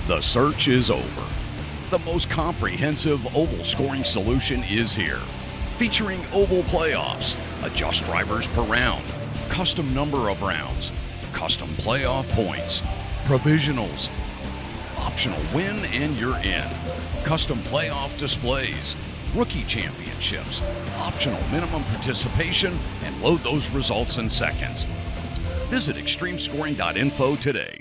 The search is over. The most comprehensive oval scoring solution is here. Featuring oval playoffs, adjust drivers per round, custom number of rounds, custom playoff points, provisionals, optional win and you're in, custom playoff displays, rookie championships, optional minimum participation, and load those results in seconds. Visit extremescoring.info today.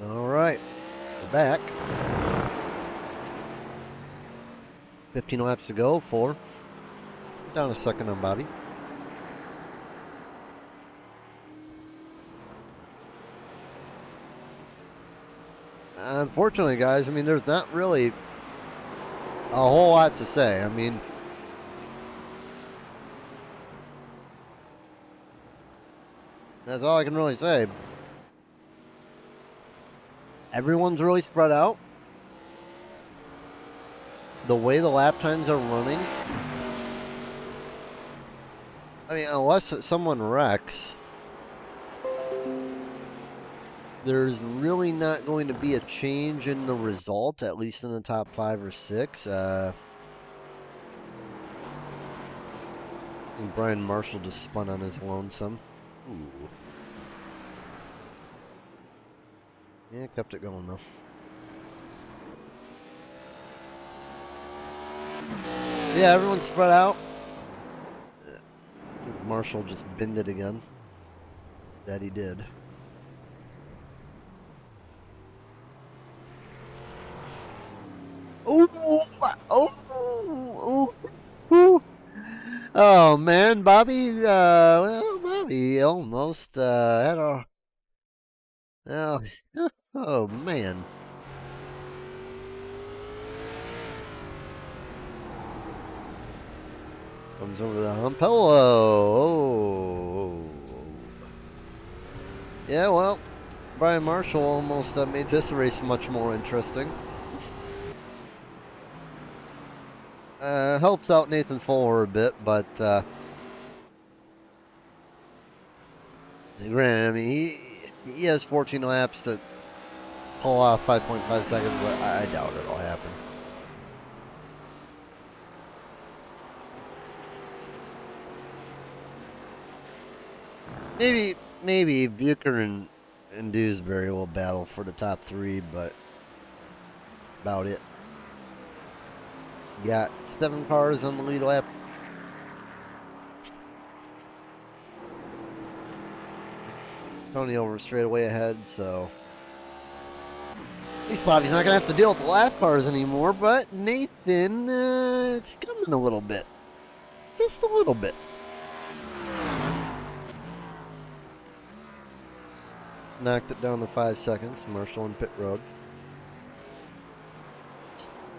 All right, we're back. 15 laps to go. 4. Down a second on Bobby. Unfortunately, guys, I mean, there's not really a whole lot to say. I mean, that's all I can really say. Everyone's really spread out. The way the lap times are running, I mean, unless someone wrecks, there's really not going to be a change in the result, at least in the top 5 or 6. I think Brian Marshall just spun on his lonesome. Ooh. Yeah, kept it going though. Yeah, everyone's spread out. I think Marshall just binned it again. That he did. Ooh, ooh. Oh man, Bobby. Well, Bobby almost had a. Oh, oh man. Comes over the hump. Hello. Oh. Yeah, well, Brian Marshall almost made this race much more interesting. Helps out Nathan Fuller a bit, but granted, I mean, he has 14 laps to pull off 5.5 seconds, but I doubt it'll happen. Maybe Bucher and Dewsbury will battle for the top 3, but about it. You got 7 cars on the lead lap. Tony over straight away ahead, so he's probably not gonna have to deal with the lap cars anymore. But Nathan, it's coming a little bit, just a little bit. Knocked it down to 5 seconds. Marshall in pit road.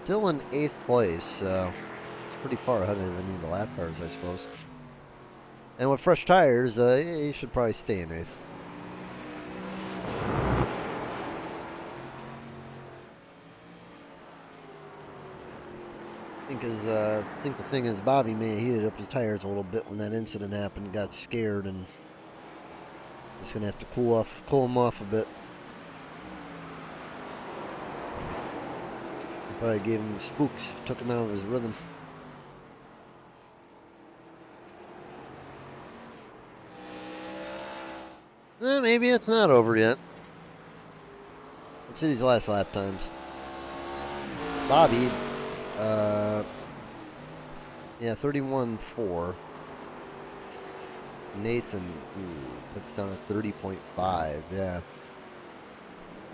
Still in 8th place, so it's pretty far ahead of any of the lap cars, I suppose. And with fresh tires, he should probably stay in 8th. I think the thing is, Bobby may have heated up his tires a little bit when that incident happened. Got scared, and he's gonna have to cool him off a bit. Probably gave him the spooks, took him out of his rhythm. Maybe it's not over yet. Let's see these last lap times. Bobby, yeah, 31.4. Nathan, puts down at 30.5, yeah.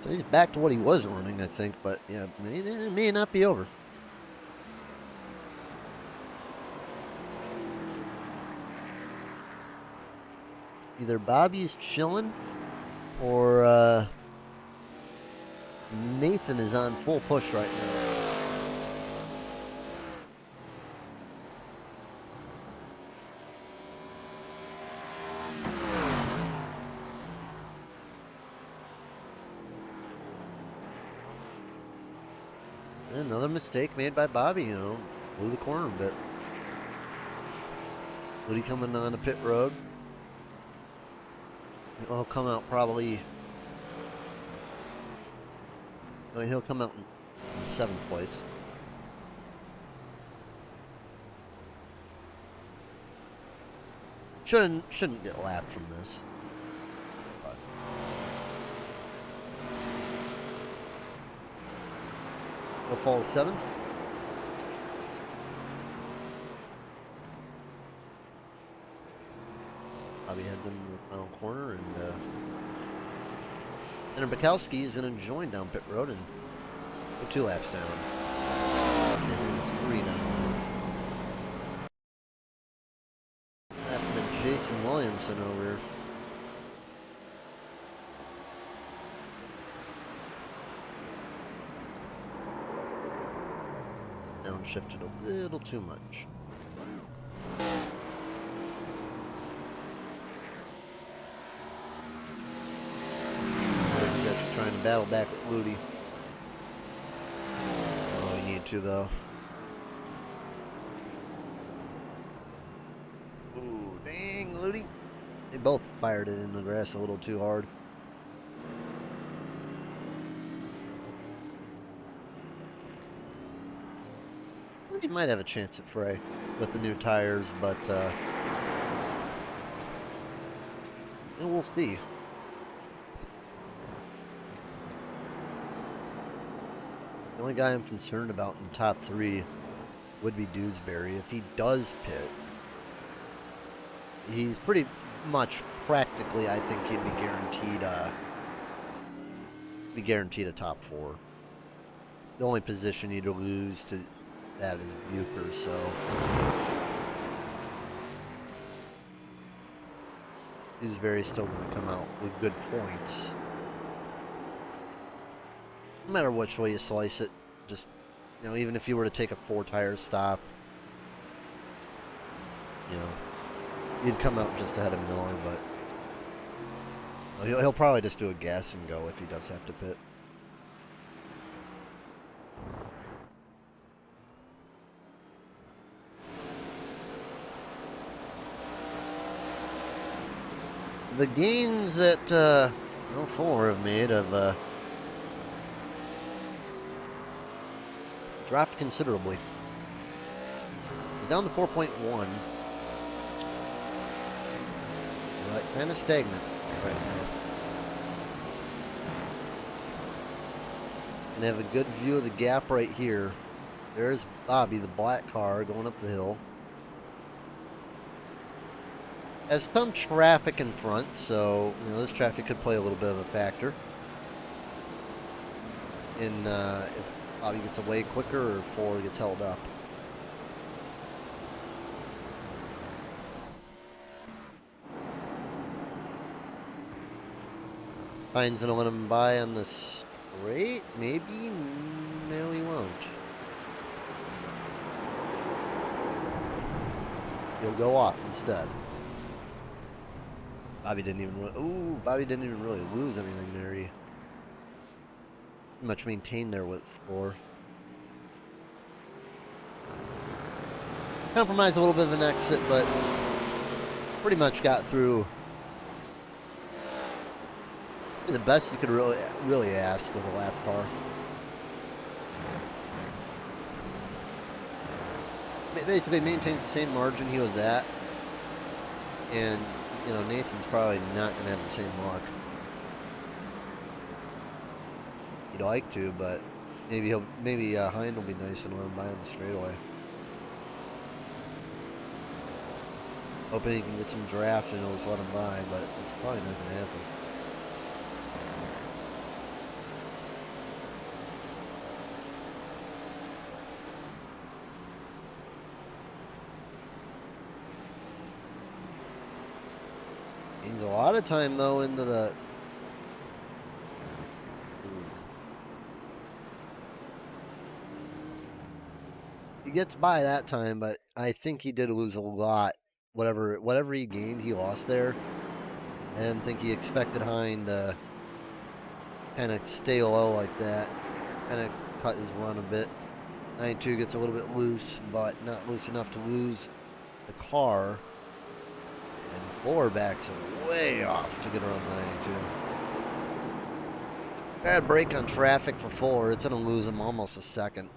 So he's back to what he was running, I think, but yeah, it may not be over. Either Bobby's chilling, or Nathan is on full push right now. Another mistake made by Bobby, blew the corner a bit. Woody coming on the pit road. He'll come out probably. I mean, he'll come out in 7th place. Shouldn't get lapped from this. But. He'll fall 7th. Bobby heads into the final corner, and Bukowski is going to join down pit road and go 2 laps down. And it's 3 now. Happened to Jason Williamson over here. Downshifted a little too much. Trying to battle back with Moody. Oh, we need to though. Ooh, dang, Moody. They both fired it in the grass a little too hard. He might have a chance at Frey with the new tires, but we'll see. The only guy I'm concerned about in top 3 would be Dewsbury. If he does pit, he's pretty much practically, I think he'd be guaranteed a top 4. The only position he'd lose to that is Bucher, so Dewsbury's still going to come out with good points. No matter which way you slice it, just, even if you were to take a 4-tire stop, you know, he'd come out just ahead of Miller, but he'll probably just do a gas and go if he does have to pit. The gains that Fuller have made have dropped considerably. He's down to 4.1. But kind of stagnant right now. And have a good view of the gap right here. There's Bobby, the black car, going up the hill. Has some traffic in front, so this traffic could play a little bit of a factor in if Bobby gets away quicker or if Fuller gets held up. Pine's gonna let him by on the straight, maybe. No, he won't. He'll go off instead. Bobby didn't even really lose anything there. He pretty much maintained there with Fuller. Compromised a little bit of an exit, but pretty much got through the best you could really ask with a lap car. Basically maintains the same margin he was at, and Nathan's probably not going to have the same luck. He'd like to, but maybe Hind will be nice and let him by on the straightaway. Hoping he can get some draft and he'll just let him by, but it's probably not going to happen. Gains a lot of time though into the he gets by that time, but I think he did lose a lot. Whatever he gained, he lost there. I didn't think he expected Hind to kind of stay low like that. Kind of cut his run a bit. 92 gets a little bit loose, but not loose enough to lose the car. And Fuller backs way off to get around 92. Bad break on traffic for Fuller. It's going to lose him almost a second.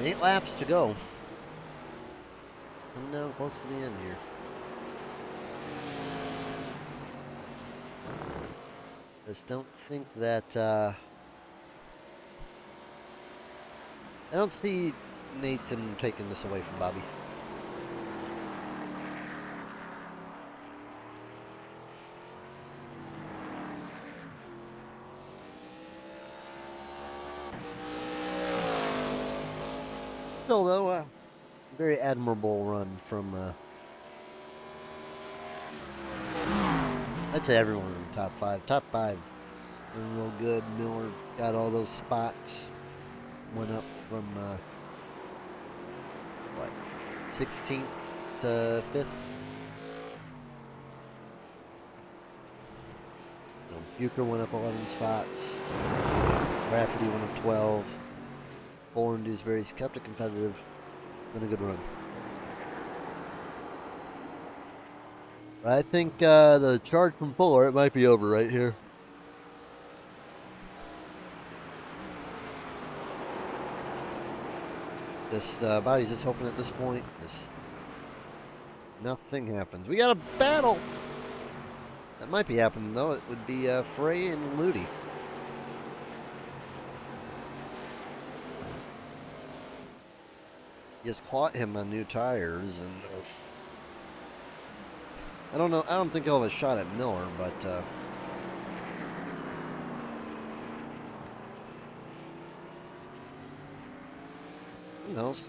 8 laps to go. Coming down close to the end here. Just don't think that I don't see Nathan taking this away from Bobby. Still though, very admirable run from I'd say everyone in the top 5. Top 5 doing real good. Miller got all those spots. Went up from 16th to 5th. Bucher went up 11 spots. Rafferty went up 12. Fuller and Dewsbury kept it competitive. Been a good run. I think the charge from Fuller, it might be over right here. Body's just hoping at this point, nothing happens. We got a battle! That might be happening though. It would be Frey and Ludi. Just caught him on new tires, and I don't know. I don't think he'll have a shot at Miller, but who knows?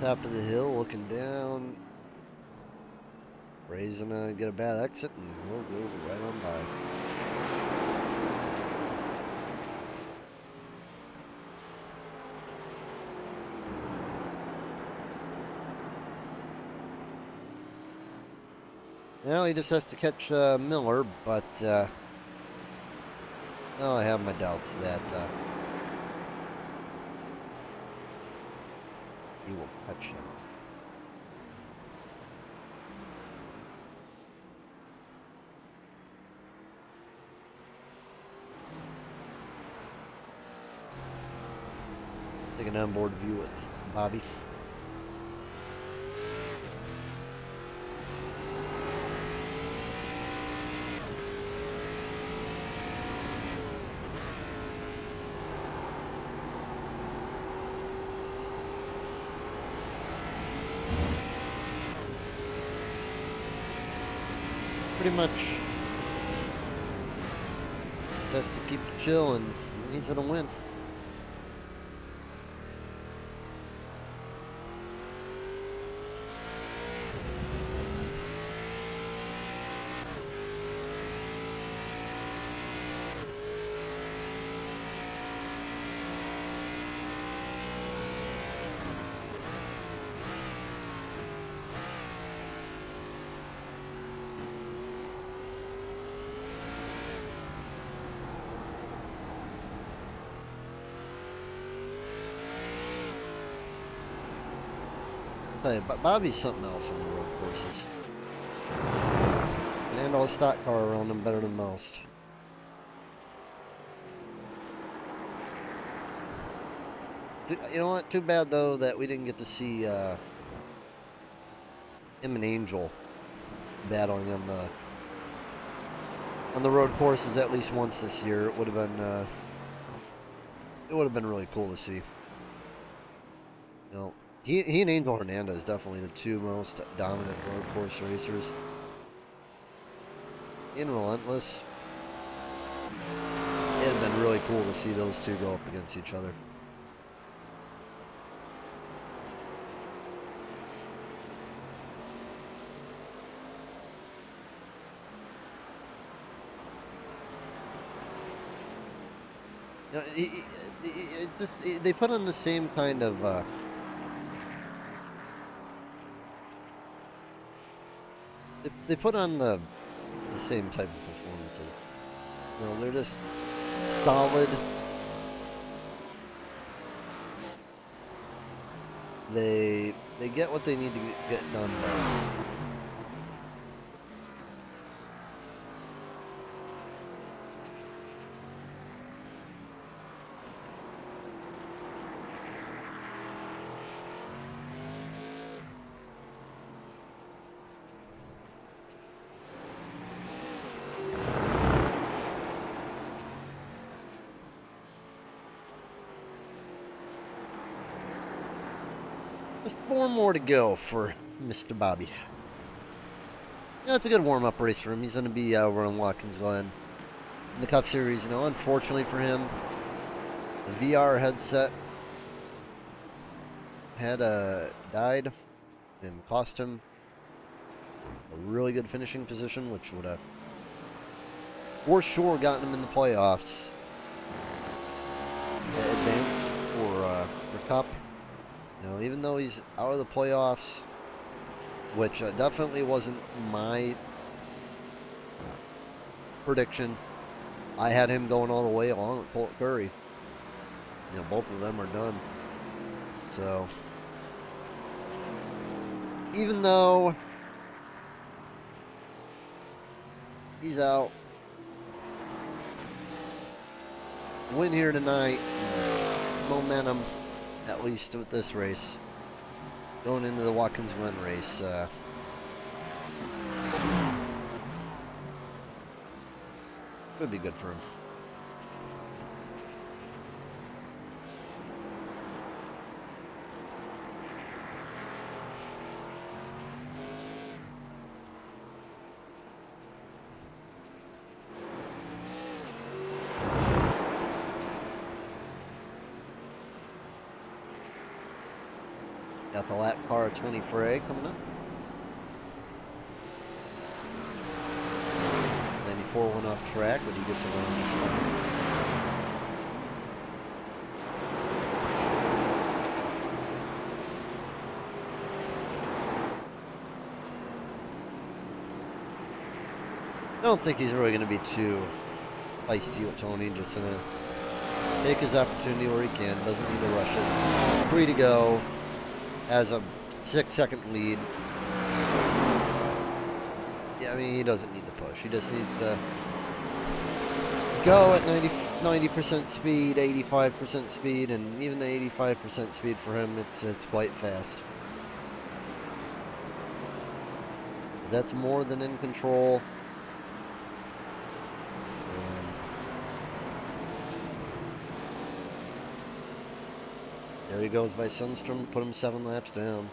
top of the hill, looking down. Ray's gonna get a bad exit, and he'll go right on by. Well, he just has to catch Miller, but well, I have my doubts that he will catch him. Take an onboard view with Bobby. Pretty much just has to keep it chill, and he's gonna win. Tell you, but Bobby's something else on the road courses. Can handle a stock car around him better than most. You know what? Too bad though that we didn't get to see him and Angel battling on the road courses at least once this year. It would have been really cool to see. You know. He and Angel Hernandez definitely the two most dominant road course racers. In Relentless, it had been really cool to see those two go up against each other. You know, they put on the same kind of they put on the same type of performances. You know, they're just solid. They get what they need to get done by. Just 4 more to go for Mr. Bobby. Yeah, it's a good warm-up race for him. He's going to be over in Watkins Glen in the Cup Series. You know, unfortunately for him, the VR headset had died and cost him a really good finishing position, which would have for sure gotten him in the playoffs. Advanced for Cup. You know, even though he's out of the playoffs, which definitely wasn't my prediction. I had him going all the way along with Colt Curry. You know, both of them are done. So, even though he's out, win here tonight, momentum, at least with this race, going into the Watkins Glen race. Could be good for him. Got the lap car 20 fray coming up. 94 went off track, but he gets around this time. I don't think he's really going to be too feisty with Tony. Just going to take his opportunity where he can. Doesn't need to rush it. Free to go. Has a 6-second lead. Yeah, I mean, he doesn't need to push. He just needs to go at 90% speed, 85% speed, and even the 85% speed for him, it's quite fast. That's more than in control. There he goes by Sundstrom, put him 7 laps down.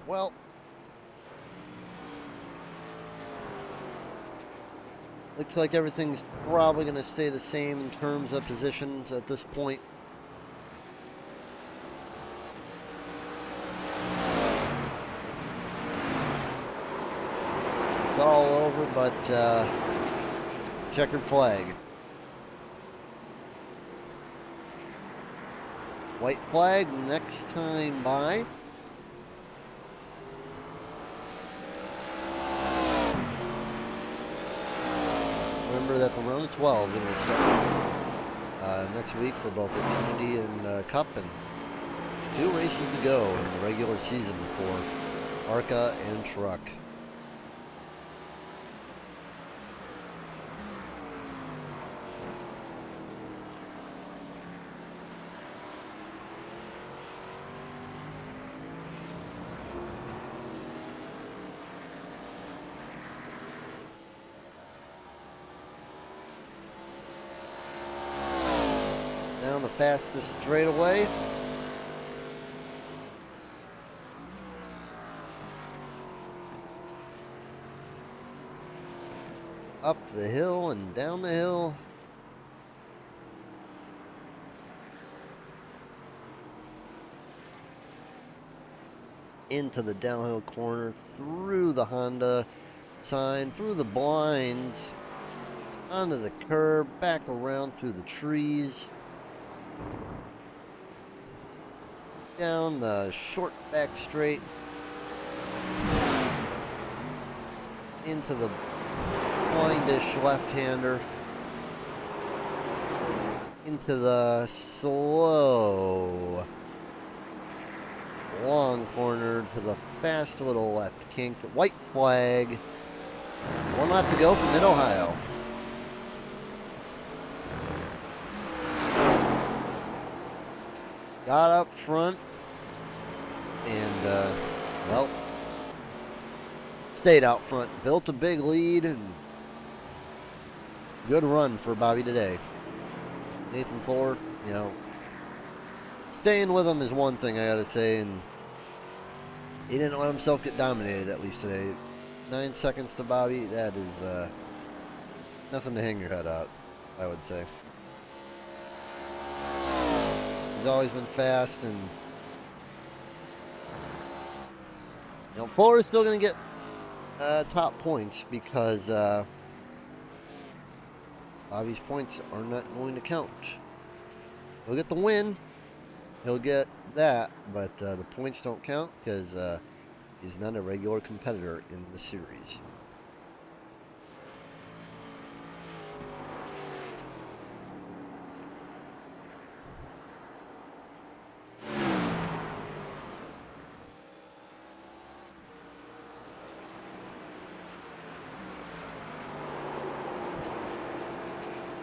Well, looks like everything's probably going to stay the same in terms of positions at this point. It's all over, but checkered flag. White flag next time by. Remember that the round of 12 is going to start next week for both Xfinity and Cup, and 2 races to go in the regular season for Arca and Truck. Down the fastest straightaway. Up the hill and down the hill. Into the downhill corner, through the Honda sign, through the blinds, onto the curb, back around through the trees. Down the short back straight into the blindish left-hander, into the slow long corner to the fast little left kink. White flag. 1 lap to go for Mid-Ohio. Got up front and, well, stayed out front. Built a big lead and good run for Bobby today. Nathan Fuller, you know, staying with him is one thing I gotta say, and he didn't let himself get dominated at least today. 9 seconds to Bobby, that is nothing to hang your head out, I would say. He's always been fast, and you know, Fuller's still going to get top points because Bobby's points are not going to count. He'll get the win, he'll get that, but the points don't count because he's not a regular competitor in the series.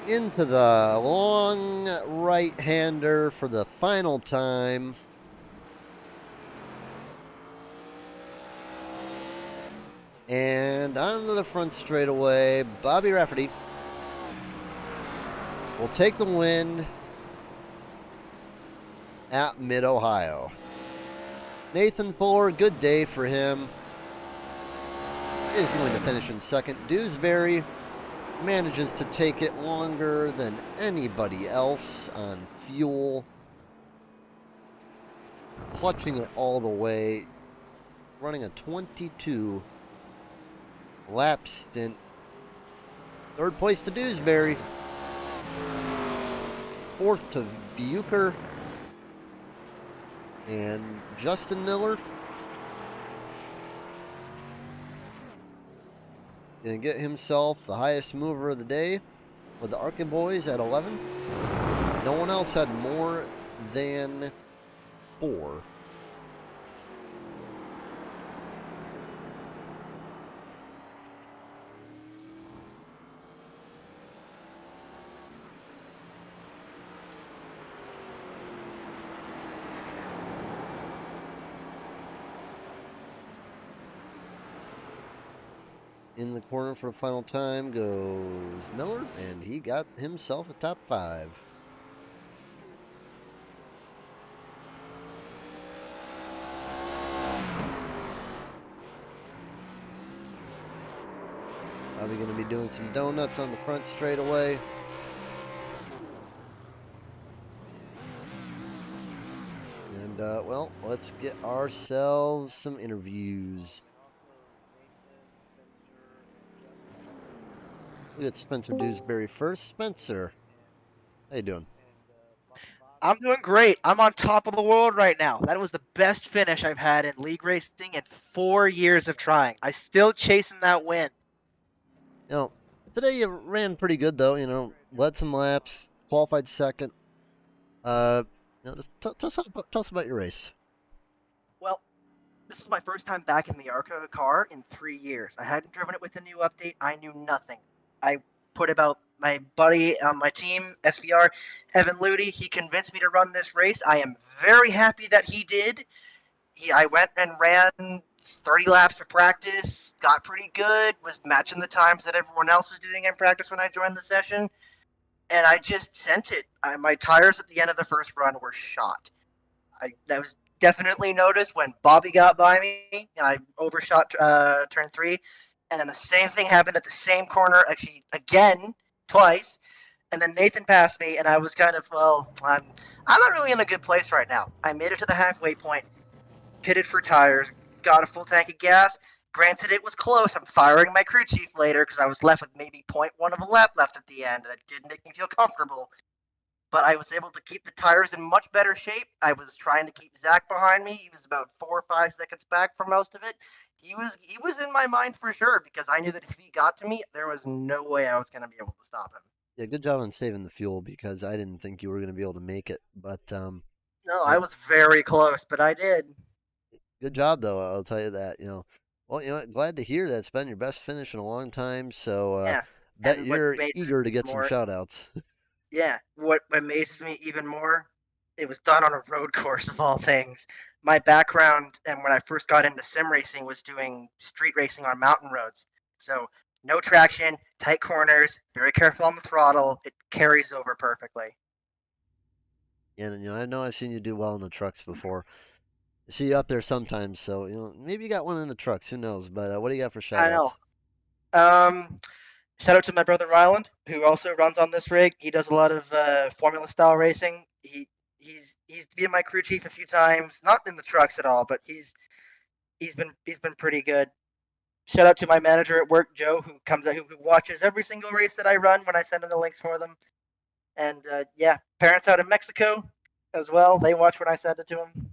Into the long right-hander for the final time. And onto the front straightaway, Bobby Rafferty will take the win at Mid-Ohio. Nathan Fuller, good day for him. Is going to finish in second. Dewsbury manages to take it longer than anybody else on fuel. Clutching it all the way. Running a 22 lap stint. Third place to Dewsbury. Fourth to Bucher. And Justin Miller gonna get himself the highest mover of the day with the Arca boys at 11. No one else had more than 4. In the corner for the final time goes Miller, and he got himself a top 5. Probably going to be doing some donuts on the front straightaway. And, well, let's get ourselves some interviews. We got Spencer Dewsbury first. Spencer, how you doing? I'm doing great. I'm on top of the world right now. That was the best finish I've had in league racing in 4 years of trying. I still chasing that win. You know, today you ran pretty good though. You know, led some laps, qualified second. Just tell us about your race. Well, this is my first time back in the Arca car in 3 years. I hadn't driven it with a new update. I knew nothing. I put about my buddy on my team, SVR, Evan Ludy. He convinced me to run this race. I am very happy that he did. I went and ran 30 laps of practice, got pretty good, was matching the times that everyone else was doing in practice when I joined the session, and I just sent it. My tires at the end of the first run were shot. That was definitely noticed when Bobby got by me and I overshot turn 3, and then the same thing happened at the same corner, actually again twice, and then Nathan passed me, and I was kind of, well, I'm not really in a good place right now. I made it to the halfway point, pitted for tires, got a full tank of gas. Granted, it was close. I'm firing my crew chief later because I was left with maybe 0.1 of a lap left at the end, and it didn't make me feel comfortable. But I was able to keep the tires in much better shape. I was trying to keep Zach behind me. He was about 4 or 5 seconds back for most of it. He was in my mind for sure because I knew that if he got to me, there was no way I was going to be able to stop him. Yeah, good job on saving the fuel because I didn't think you were going to be able to make it. But no, I was very close, but I did. Good job, though. I'll tell you that. Well, glad to hear that's been your best finish in a long time. So, yeah, bet you're eager to get some shout-outs. Yeah, what amazes me even more, it was done on a road course of all things. My background and when I first got into sim racing was doing street racing on mountain roads. So no traction, tight corners, very careful on the throttle. It carries over perfectly. And I know I've seen you do well in the trucks before. I see you up there sometimes, so maybe you got one in the trucks. Who knows? But what do you got for shout-outs? I know. Shout out to my brother Ryland, who also runs on this rig. He does a lot of formula style racing. He's been my crew chief a few times, not in the trucks at all, but he's been pretty good. Shout out to my manager at work, Joe, who comes out, who watches every single race that I run when I send him the links for them. And yeah, parents out in Mexico as well. They watch when I send it to them.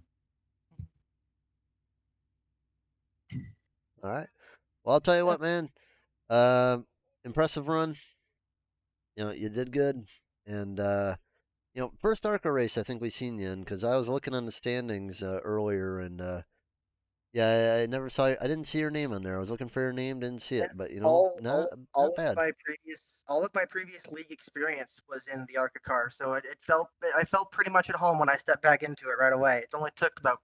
All right. Well, I'll tell you what, man. Impressive run. You did good. And, first Arca race I think we seen you in because I was looking on the standings earlier and, yeah, I never saw. I didn't see your name on there. I was looking for your name, didn't see it. But not bad. All of my previous league experience was in the Arca car, so I felt pretty much at home when I stepped back into it right away. It only took about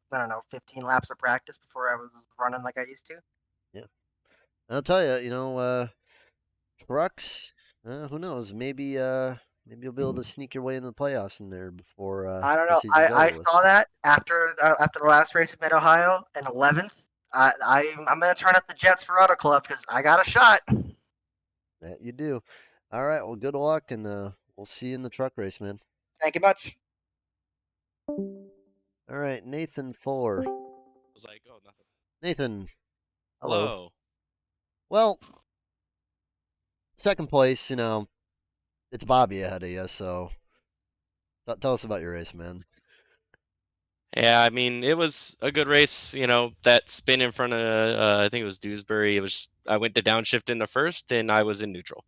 15 laps of practice before I was running like I used to. Yeah. I'll tell you, trucks. Who knows? Maybe you'll be able to sneak your way into the playoffs in there before I don't the know. season's I over with. saw that after the last race in Mid Ohio in 11th. I'm gonna turn up the Jets for Auto Club because I got a shot. That you do. All right. Well, good luck, and we'll see you in the truck race, man. Thank you much. All right, Nathan Fuller. Was like, oh, nothing. Nathan. Hello. Well, second place, it's Bobby ahead of you, so tell us about your race, man. Yeah, I mean, it was a good race. That spin in front of, I think it was Dewsbury. I went to downshift into first, and I was in neutral.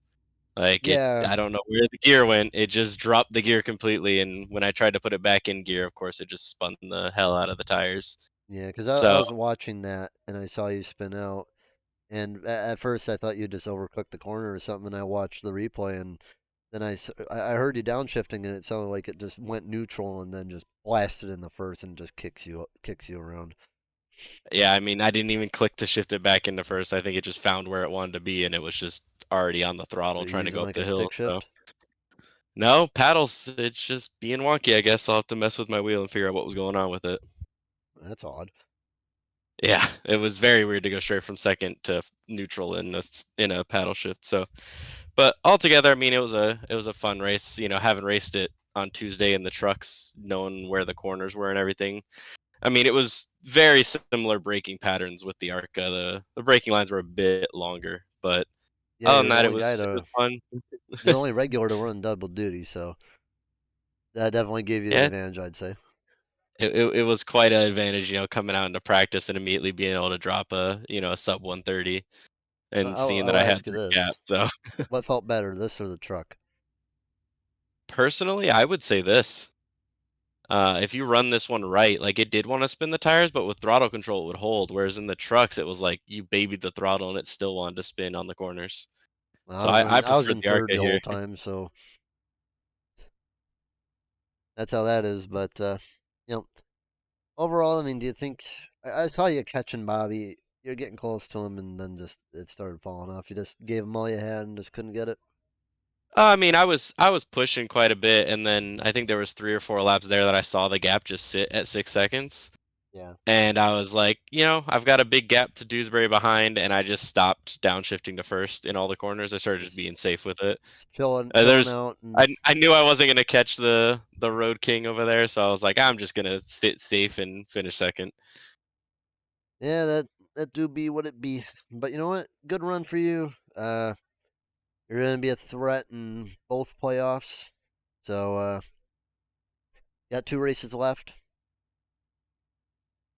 Yeah. I don't know where the gear went. It just dropped the gear completely, and when I tried to put it back in gear, of course, it just spun the hell out of the tires. Yeah, because I So was watching that, and I saw you spin out. And at first, I thought you just overcooked the corner or something. And I watched the replay, and then I heard you downshifting, and it sounded like it just went neutral and then just blasted in the first and just kicks you around. yeah, I mean, I didn't even click to shift it back into first. I think it just found where it wanted to be, and it was just already on the throttle Are you trying to using go up like a the hill. stick So shift? no paddles. It's just being wonky. I guess I'll have to mess with my wheel and figure out what was going on with it. That's odd. Yeah, it was very weird to go straight from second to neutral in a paddle shift. So, but altogether, I mean, it was a fun race. Having raced it on Tuesday in the trucks, knowing where the corners were and everything. I mean, it was very similar braking patterns with the Arca. The braking lines were a bit longer, but Yeah, other you're than the that, it only guy was to fun. you're the only regular to run double duty, so that definitely gave you the Yeah, advantage, I'd say. it was quite an advantage, coming out into practice and immediately being able to drop a sub 130 and seeing that I'll I had ask you that gap. this: So what felt better, this or the truck? personally, I would say this. If you run this one right, like it did want to spin the tires, but with throttle control it would hold. Whereas in the trucks, it was like you babied the throttle and it still wanted to spin on the corners. So I I was prefer in the third Arca the here. whole time, so that's how that is. But you know, overall, I mean, do you think I saw you catching Bobby? You're getting close to him, and then just it started falling off. You just gave him all you had and just couldn't get it. I mean, I was pushing quite a bit, and then I think there was 3 or 4 laps there that I saw the gap just sit at 6 seconds, Yeah. and I was like, I've got a big gap to Dewsbury behind, and I just stopped downshifting to first in all the corners. I started just being safe with it. Just chilling There's, out, and I knew I wasn't gonna catch the Road King over there, so I was like, I'm just gonna sit safe and finish second. yeah, that do be what it be. But you know what? Good run for you. You're gonna be a threat in both playoffs. So got 2 races left.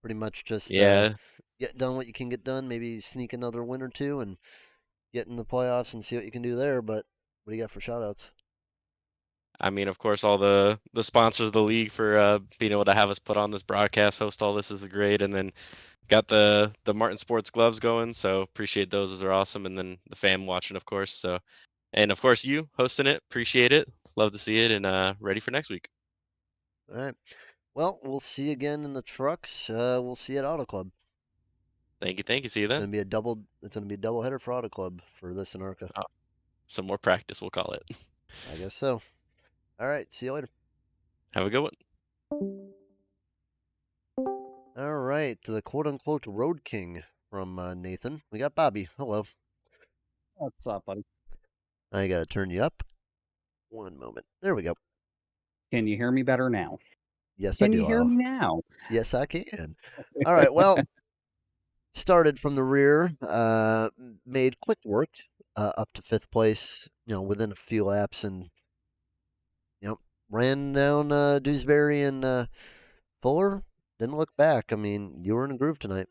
Pretty much just Yeah, get done what you can get done. Maybe sneak another win or two and get in the playoffs and see what you can do there. But what do you got for shoutouts? I mean, of course, all the sponsors of the league for being able to have us put on this broadcast, host all this is great, and then got the Martin Sports gloves going, so appreciate those. Those are awesome, and then the fam watching, of course. So, and of course you hosting it, appreciate it, love to see it, and ready for next week. All right. Well, we'll see you again in the trucks. We'll see you at Auto Club. Thank you. See you then. It's gonna be a double header for Auto Club for this and Arca. Some more practice, we'll call it. I guess so. All right. See you later. Have a good one. All right. The quote unquote Road King from Nathan. We got Bobby. Hello. What's up, buddy? I gotta turn you up. One moment. There we go. Can you hear me better now? Yes, I Can do. you hear me now? Yes, I can. All right. Well, started from the rear. Made quick work up to 5th place. Within a few laps, and ran down Dewsbury and Fuller. Didn't look back. I mean, you were in a groove tonight.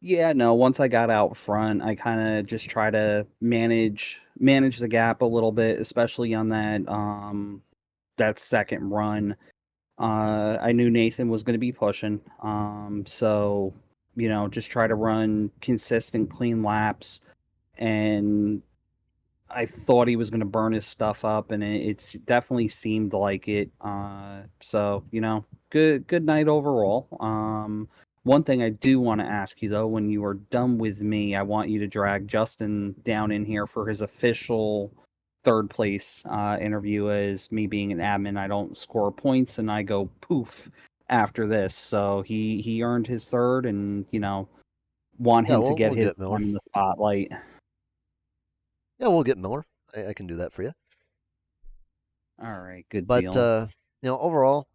Yeah, no, once I got out front, I kind of just try to manage the gap a little bit, especially on that second run. I knew Nathan was going to be pushing. So, just try to run consistent clean laps, and I thought he was going to burn his stuff up, and it's definitely seemed like it. So good night overall. One thing I do want to ask you though, when you are done with me, I want you to drag Justin down in here for his official third place interview. As me being an admin, I don't score points and I go poof after this. So he earned his third, and want Yeah, him to get we'll his get Miller. time in the spotlight. Yeah, we'll get Miller. I can do that for you. All right, good But deal. overall,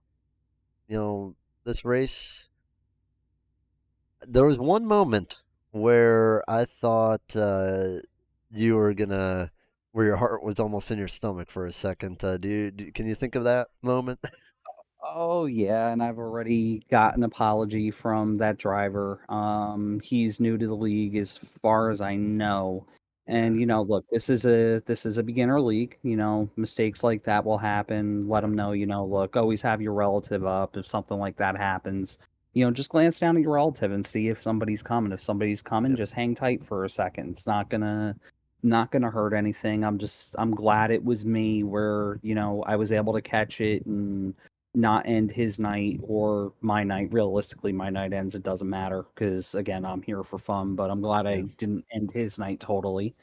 this race, there was one moment where I thought you were gonna, where your heart was almost in your stomach for a second. Can you think of that moment? Oh yeah, and I've already got an apology from that driver. He's new to the league as far as I know. And look, this is a beginner league. Mistakes like that will happen. Let them know, look, always have your relative up if something like that happens. Just glance down at your relative and see if somebody's coming. If somebody's coming, just hang tight for a second. It's not gonna hurt anything. I'm glad it was me where, I was able to catch it and not end his night or my night. Realistically, my night ends, it doesn't matter because again, I'm here for fun, but I'm glad I didn't end his night totally.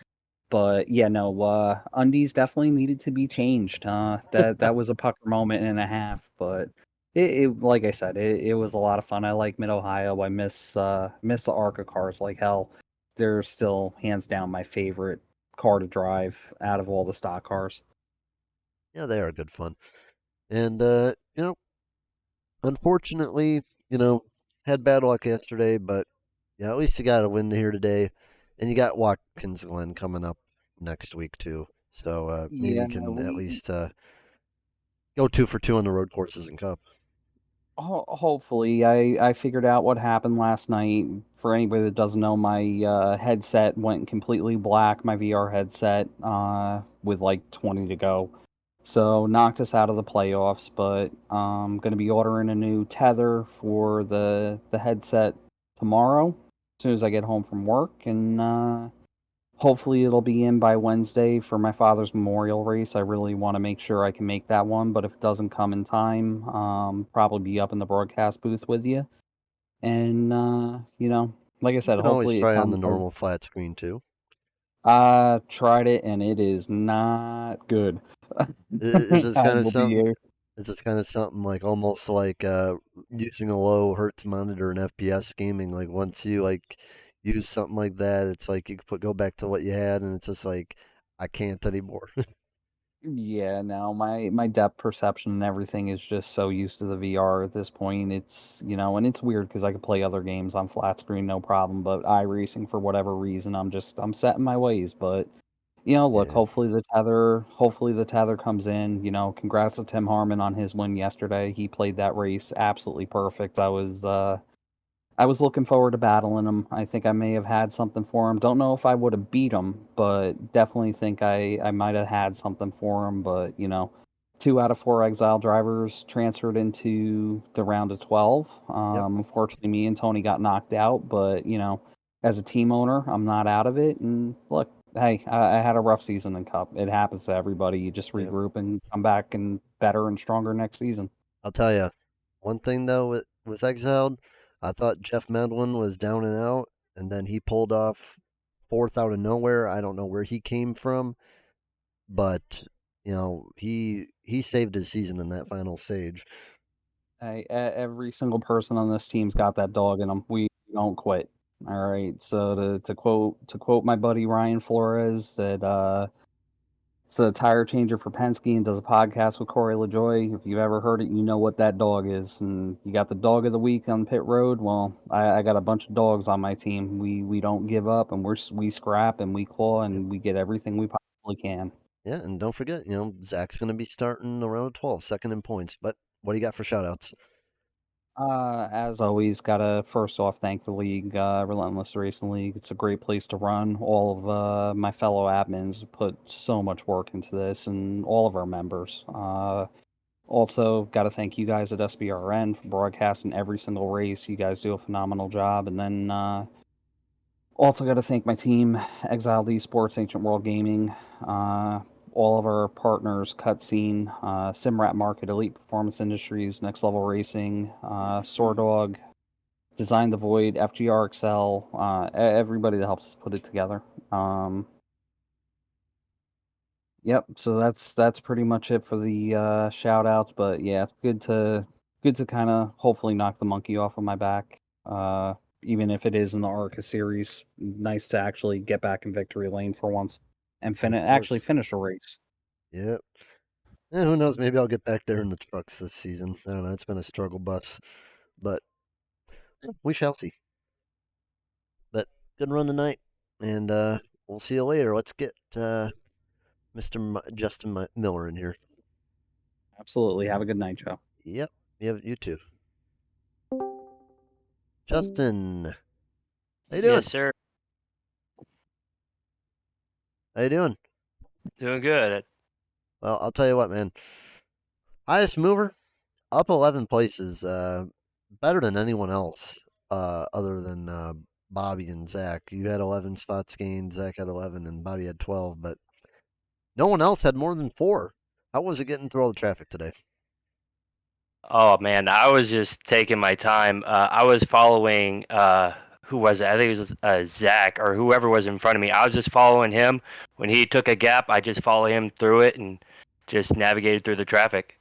But yeah, no, undies definitely needed to be changed. That was a pucker moment and a half, but it like I said, it was a lot of fun. I like Mid Ohio. I miss the Arca cars like hell. They're still hands down my favorite car to drive out of all the stock cars. Yeah, they are good fun. And unfortunately, had bad luck yesterday, but yeah, at least you got a win here today, and you got Watkins Glen coming up next week too. So maybe Yeah, you no, can at we least go 2 for 2 on the road courses and Cup. Hopefully, I figured out what happened last night. For anybody that doesn't know, my headset went completely black. My VR headset, with like 20 to go, so knocked us out of the playoffs. But I'm gonna be ordering a new tether for the headset tomorrow, as soon as I get home from work, and hopefully it'll be in by Wednesday for my father's memorial race. I really want to make sure I can make that one, but if it doesn't come in time, probably be up in the broadcast booth with you. And like I You said, can always hopefully it try on the comes. normal flat screen too. Tried it and it is not good. Is this I kind of will be something? here. Is this kind of something like almost like using a low hertz monitor in FPS gaming? Like once you like use something like that, it's like you can go back to what you had, and it's just like I can't anymore. Yeah, no, my depth perception and everything is just so used to the VR at this point. It's, and it's weird because I could play other games on flat screen, no problem, but iRacing, for whatever reason, I'm set in my ways. But look, Yeah. hopefully the tether comes in. Congrats to Tim Harmon on his win yesterday. He played that race absolutely perfect. I was looking forward to battling him. I think I may have had something for him. Don't know if I would have beat him, but definitely think I might have had something for him. But 2 out of 4 exile drivers transferred into the round of 12. Yep. Unfortunately, me and Tony got knocked out, but as a team owner, I'm not out of it. And look, hey, I had a rough season in Cup. It happens to everybody. You just Yep. regroup and come back and better and stronger next season. I'll tell you one thing though with Exiled, I thought Jeff Medlin was down and out, and then he pulled off fourth out of nowhere. I don't know where he came from, but he saved his season in that final stage. Hey, every single person on this team's got that dog in them. We don't quit. All right. So to quote my buddy Ryan Flores, that it's a tire changer for Penske and does a podcast with Corey LaJoy. If you've ever heard it, you know what that dog is. And you got the dog of the week on pit road. Well, I got a bunch of dogs on my team. We don't give up, and we scrap and we claw Yep. and we get everything we possibly can. Yeah, and don't forget, Zach's going to be starting around of 12, second in points. But what do you got for shoutouts? As always, gotta first off thank the league, Relentless Racing League. It's a great place to run. All of my fellow admins put so much work into this, and all of our members. Also, gotta thank you guys at SBRN for broadcasting every single race. You guys do a phenomenal job. And then also gotta thank my team, Exiled Esports, Ancient World Gaming, all of our partners, Cutscene, Simrat Market, Elite Performance Industries, Next Level Racing, Sordog, Design the Void, FGR Excel, everybody that helps us put it together. Yep. So that's pretty much it for the shout outs. But yeah, it's good to kind of hopefully knock the monkey off of my back. Even if it is in the Arca series, nice to actually get back in victory lane for once and actually finish a race. Yep. Who knows? Maybe I'll get back there in the trucks this season. I don't know. It's been a struggle bus, but we shall see. But good run tonight, and we'll see you later. Let's get Mr. Justin Miller in here. Absolutely. Have a good night, Joe. Yep. You too. Justin. How you doing? Yes, sir. How you doing? Doing good. Well, I'll tell you what, man. Highest mover, up 11 places. Better than anyone else, other than Bobby and Zach. You had 11 spots gained, Zach had 11, and Bobby had 12, but no one else had more than 4. How was it getting through all the traffic today? Oh man, I was just taking my time. I was following who was it? I think it was Zach or whoever was in front of me. I was just following him. When he took a gap, I just followed him through it and just navigated through the traffic.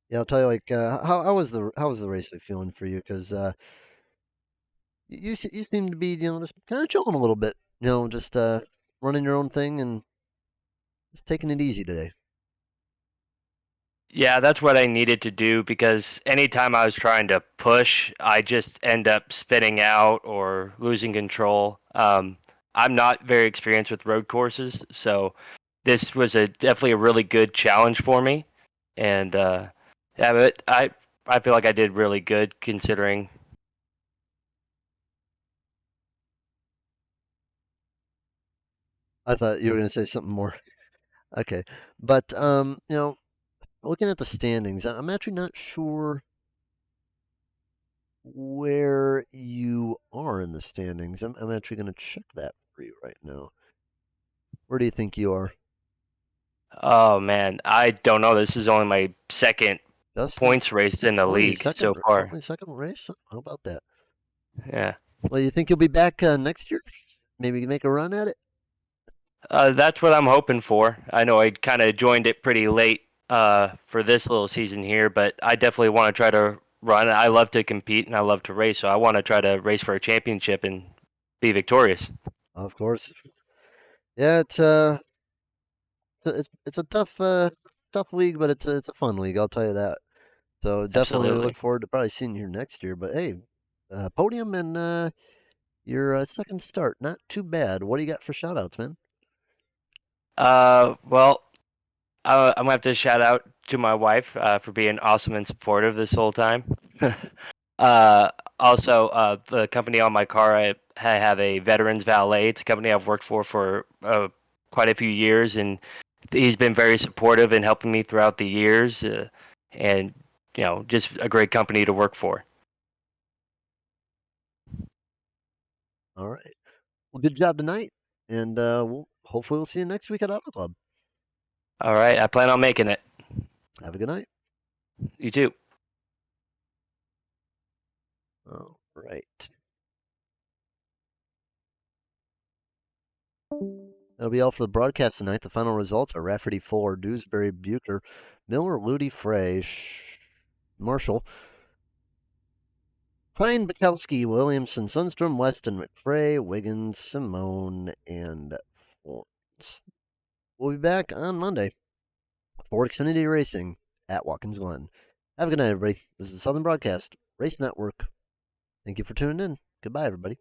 Yeah, I'll tell you. Like, how was the race feeling for you? Because you seem to be just kind of chilling a little bit. Just running your own thing and just taking it easy today. Yeah, that's what I needed to do because anytime I was trying to push, I just end up spinning out or losing control. I'm not very experienced with road courses, so this was definitely a really good challenge for me. And yeah, but I feel like I did really good considering. I thought you were going to say something more. Okay, but looking at the standings, I'm actually not sure where you are in the standings. I'm actually going to check that for you right now. Where do you think you are? Oh man, I don't know. This is only my second points race in the league so far. Only second race? How about that? Yeah. Well, you think you'll be back next year? Maybe make a run at it? That's what I'm hoping for. I know I kind of joined it pretty late for this little season here, but I definitely want to try to run. I love to compete and I love to race, so I want to try to race for a championship and be victorious. Of course. Yeah, it's a tough league, but it's a fun league. I'll tell you that. So definitely Absolutely. look forward to probably seeing you here next year. But hey, podium and your second start, not too bad. What do you got for shoutouts, man? Well, I'm gonna have to shout out to my wife for being awesome and supportive this whole time. Also, the company on my car, I have a Veterans Valet. It's a company I've worked for quite a few years, and he's been very supportive in helping me throughout the years, and just a great company to work for. All right. Well, good job tonight, and hopefully we'll see you next week at Auto Club. All right, I plan on making it. Have a good night. You too. All right. That'll be all for the broadcast tonight. The final results are Rafferty 4, Dewsbury Bucher, Miller, Ludi, Frey, Marshall, Hine, Bukowski, Williamson, Sundstrom, Weston, McFray, Wiggins, Simone, and Florence. We'll be back on Monday. Ford Xfinity Racing at Watkins Glen. Have a good night, everybody. This is Southern Broadcast Race Network. Thank you for tuning in. Goodbye, everybody.